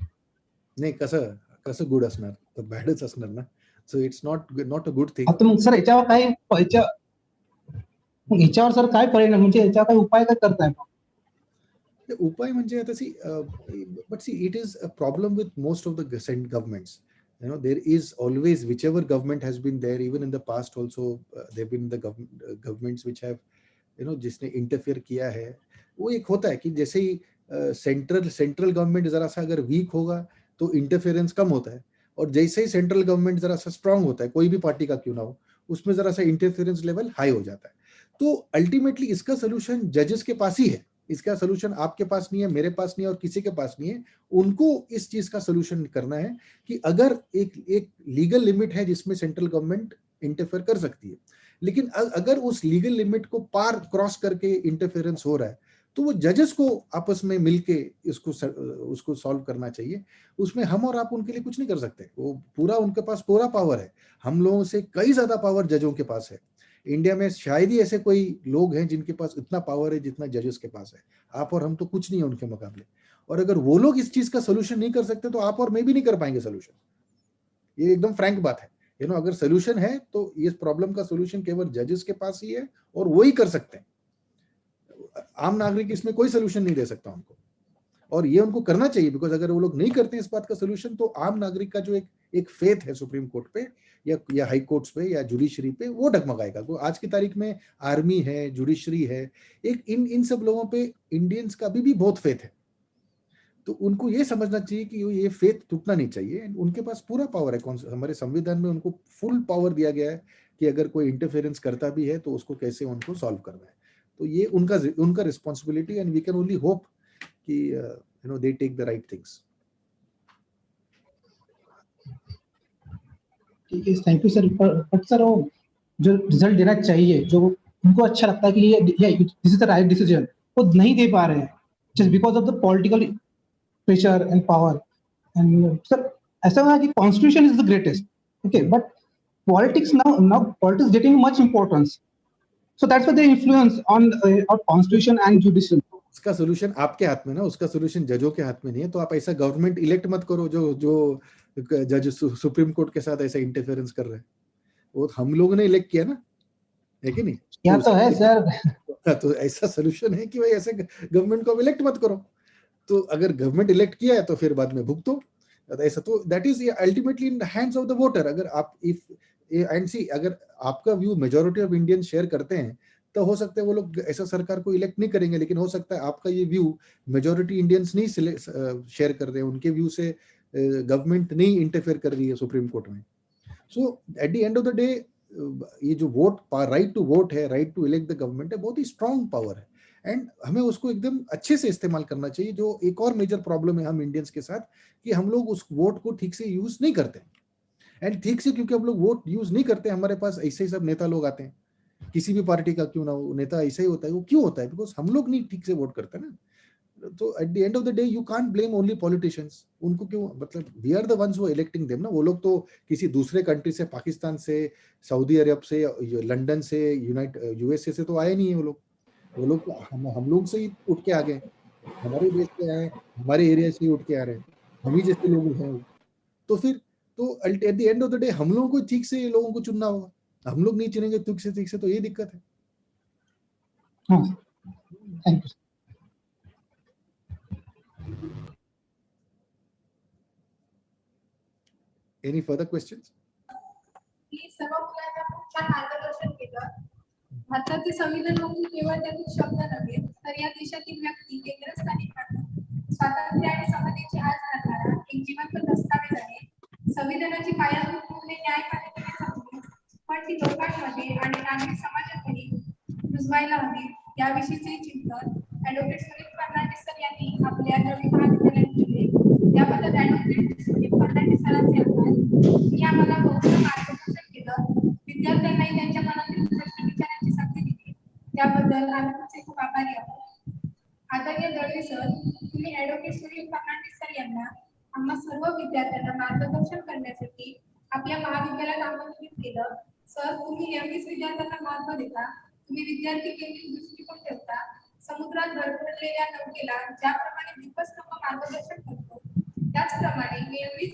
B: नाही, कसं गुड असणार, तर बॅडच असणार ना. So it's not a good thing.
L: आता मग सर याच्यावर सर काय परिणाम, म्हणजे याच्यावर काय उपाय काय करताय?
B: उपाय म्हणजे आता but it is a problem with most of the governments. there is always, whichever government has been there, even in the past also, there have been the governments which have, जिसने इंटरफेयर किया है. वो एक होता है कि जैसे ही central government जरा सा अगर वीक होगा तो इंटरफेरेंस कम होता है, और जैसे ही सेंट्रल गवर्नमेंट जरा सा स्ट्रांग होता है, कोई भी पार्टी का क्यों ना हो, उसमें जरा सा इंटरफेरेंस लेवल हाई हो जाता है. तो अल्टीमेटली इसका सोल्यूशन जजेस के पास ही है. इसका सोल्यूशन आपके पास नहीं है, मेरे पास नहीं है, और किसी के पास नहीं है. उनको इस चीज का सोल्यूशन करना है कि अगर एक लीगल लिमिट है जिसमें सेंट्रल गवर्नमेंट इंटरफेयर कर सकती है, लेकिन अगर उस लीगल लिमिट को पार क्रॉस करके इंटरफेरेंस हो रहा है, तो वो जजेस को आपस में मिलके उसको सॉल्व करना चाहिए. उसमें हम और आप उनके लिए कुछ नहीं कर सकते. वो पूरा उनके पास पूरा पावर है. हम लोगों से कई ज्यादा पावर जजों के पास है. इंडिया में शायद ही ऐसे कोई लोग हैं जिनके पास इतना पावर है जितना जजेस के पास है. आप और हम तो कुछ नहीं है उनके मुकाबले. और अगर वो लोग इस चीज का सोल्यूशन नहीं कर सकते तो आप और मैं भी नहीं कर पाएंगे सोल्यूशन. ये एकदम फ्रैंक बात है. अगर सोल्यूशन है तो इस प्रॉब्लम का सोल्यूशन केवल जजेस के पास ही है, और वो ही कर सकते हैं. आम नागरिक इसमें कोई सोल्यूशन नहीं दे सकता उनको, और ये उनको करना चाहिए. बिकॉज अगर वो लोग नहीं करते इस बात का सोल्यूशन, तो आम नागरिक का जो एक फेथ है सुप्रीम कोर्ट पे या हाई कोर्ट्स पे या जुडिशरी पे, वो डगमगाएगा. तो आज की तारीख में आर्मी है, जुडिशरी है, एक इन सब लोगों पे इंडियंस का भी बहुत फेथ है. तो उनको ये समझना चाहिए कि ये फेथ टूटना नहीं चाहिए. उनके पास पूरा पावर है. हमारे संविधान में उनको फुल पावर दिया गया है कि अगर कोई इंटरफेरेंस करता भी है तो उसको कैसे उनको सॉल्व करना है. तो ये उनका responsibility, and we can only hope कि they take the right things.
L: ठीक है, thank you sir. But sir वो जो रिजल्ट देना चाहिए, जो उनको अच्छा लगता है कि ये this is the right decision, वो नहीं दे पा रहे हैं just because of the political pressure and power. And sir ऐसा है कि constitution is the greatest, okay, but politics now politics getting much importance. So that's why the influence on constitution and judiciary.
B: उसका solution आपके हाथ में ना, उसका solution जजों के हाथ में नहीं है. तो आप ऐसा गवर्नमेंट इलेक्ट मत करो जो जज सुप्रीम कोर्ट के साथ ऐसा इंटरफेरेंस कर रहे हैं. वो हम लोगों ने इलेक्ट किया ना, है कि नहीं?
L: क्या तो है सर.
B: तो ऐसा सोल्यूशन है कि भाई ऐसे गवर्नमेंट को इलेक्ट मत करो. तो अगर गवर्नमेंट इलेक्ट किया है तो फिर बाद में भुगतो. ऐसा तो that is ultimately in the hands of the voter. अगर आप अगर आपका view majority of Indian share करते हैं, तो हो सकता है वो लोग ऐसा सरकार को इलेक्ट नहीं करेंगे. लेकिन हो सकता है आपका ये व्यू मेजॉरिटी इंडियंस नहीं शेयर कर रहे हैं. उनके व्यू से गवर्नमेंट नहीं इंटरफेयर कर रही है सुप्रीम कोर्ट में. So at the end of the day, ये जो राइट टू वोट है, right to elect the government है, बहुत ही स्ट्रांग पावर है. एंड हमें उसको एकदम अच्छे से इस्तेमाल करना चाहिए. जो एक और मेजर प्रॉब्लम है हम इंडियंस के साथ, कि हम लोग उस वोट को ठीक से यूज नहीं करते. एंड ठीक से क्योंकि हम लोग वोट यूज नहीं करते, हमारे पास ऐसे ही सब नेता लोग आते हैं. किसी भी पार्टी का क्यों ना हो, नेता ऐसा ही होता है. वो क्यों होता है? बिकॉज हम लोग नहीं ठीक से वोट करते ना. तो at the end of the day you can't blame only politicians. उनको क्यों, मतलब we are the ones who are electing them ना. वो लोग तो किसी दूसरे कंट्री से, पाकिस्तान से, सऊदी अरब से, लंदन से, यूएसए से तो आए नहीं है. वो लोग तो हम लोग से ही उठ के आ गए. हमारे देश से आए, हमारे एरिया से ही उठ के आ रहे हैं. हम ही जैसे लोग हैं. तो फिर तो at the end of the day हम लोगों को ठीक से लोगों को चुनना होगा. हम लोग नहीं चुनेंगे ठीक से, तो ये दिक्कत है.
L: Thank you.
B: Any further questions?
A: Please सर्व मुलांना खूप छान मार्गदर्शन केलं. भारताचे संविधान म्हणजे केवळ त्यातील शब्द नव्हे, तर या देशातील व्यक्ती केंद्रस्थानी स्वातंत्र्य आणि समतेची आस धरणारा एक जिवंत दस्तावेज आहे. संविधानाची पायाभूत मूल्ये न्यायपालिकेने जपली, पण ती लोकांमध्ये आणि नागरिक समाजातही रुजवायला हवी. याविषयीचे चिंतन ऍडव्होकेट सुनील फर्नांडिस सर यांनी आपल्या द्रविड महाविद्यालयात केले. त्याबद्दल ऍडव्होकेट सुनील फर्नांडिस सरांचे आभार. मी आम्हाला बहुत मार्गदर्शन केलं. विद्यार्थ्यांना मार्गदर्शन करण्यासाठी आपल्या महाविद्यालयात आमंत्रित केलं. सर, तुम्ही नेहमीच विद्यार्थ्यांना महत्व देता, तुम्ही विद्यार्थी केंद्रित दृष्टिकोन ठेवता. समुद्रात भरभरलेल्या नौकेला ज्याप्रमाणे दीपस्तंभ मार्गदर्शन करतो, त्याचप्रमाणे नेहमीच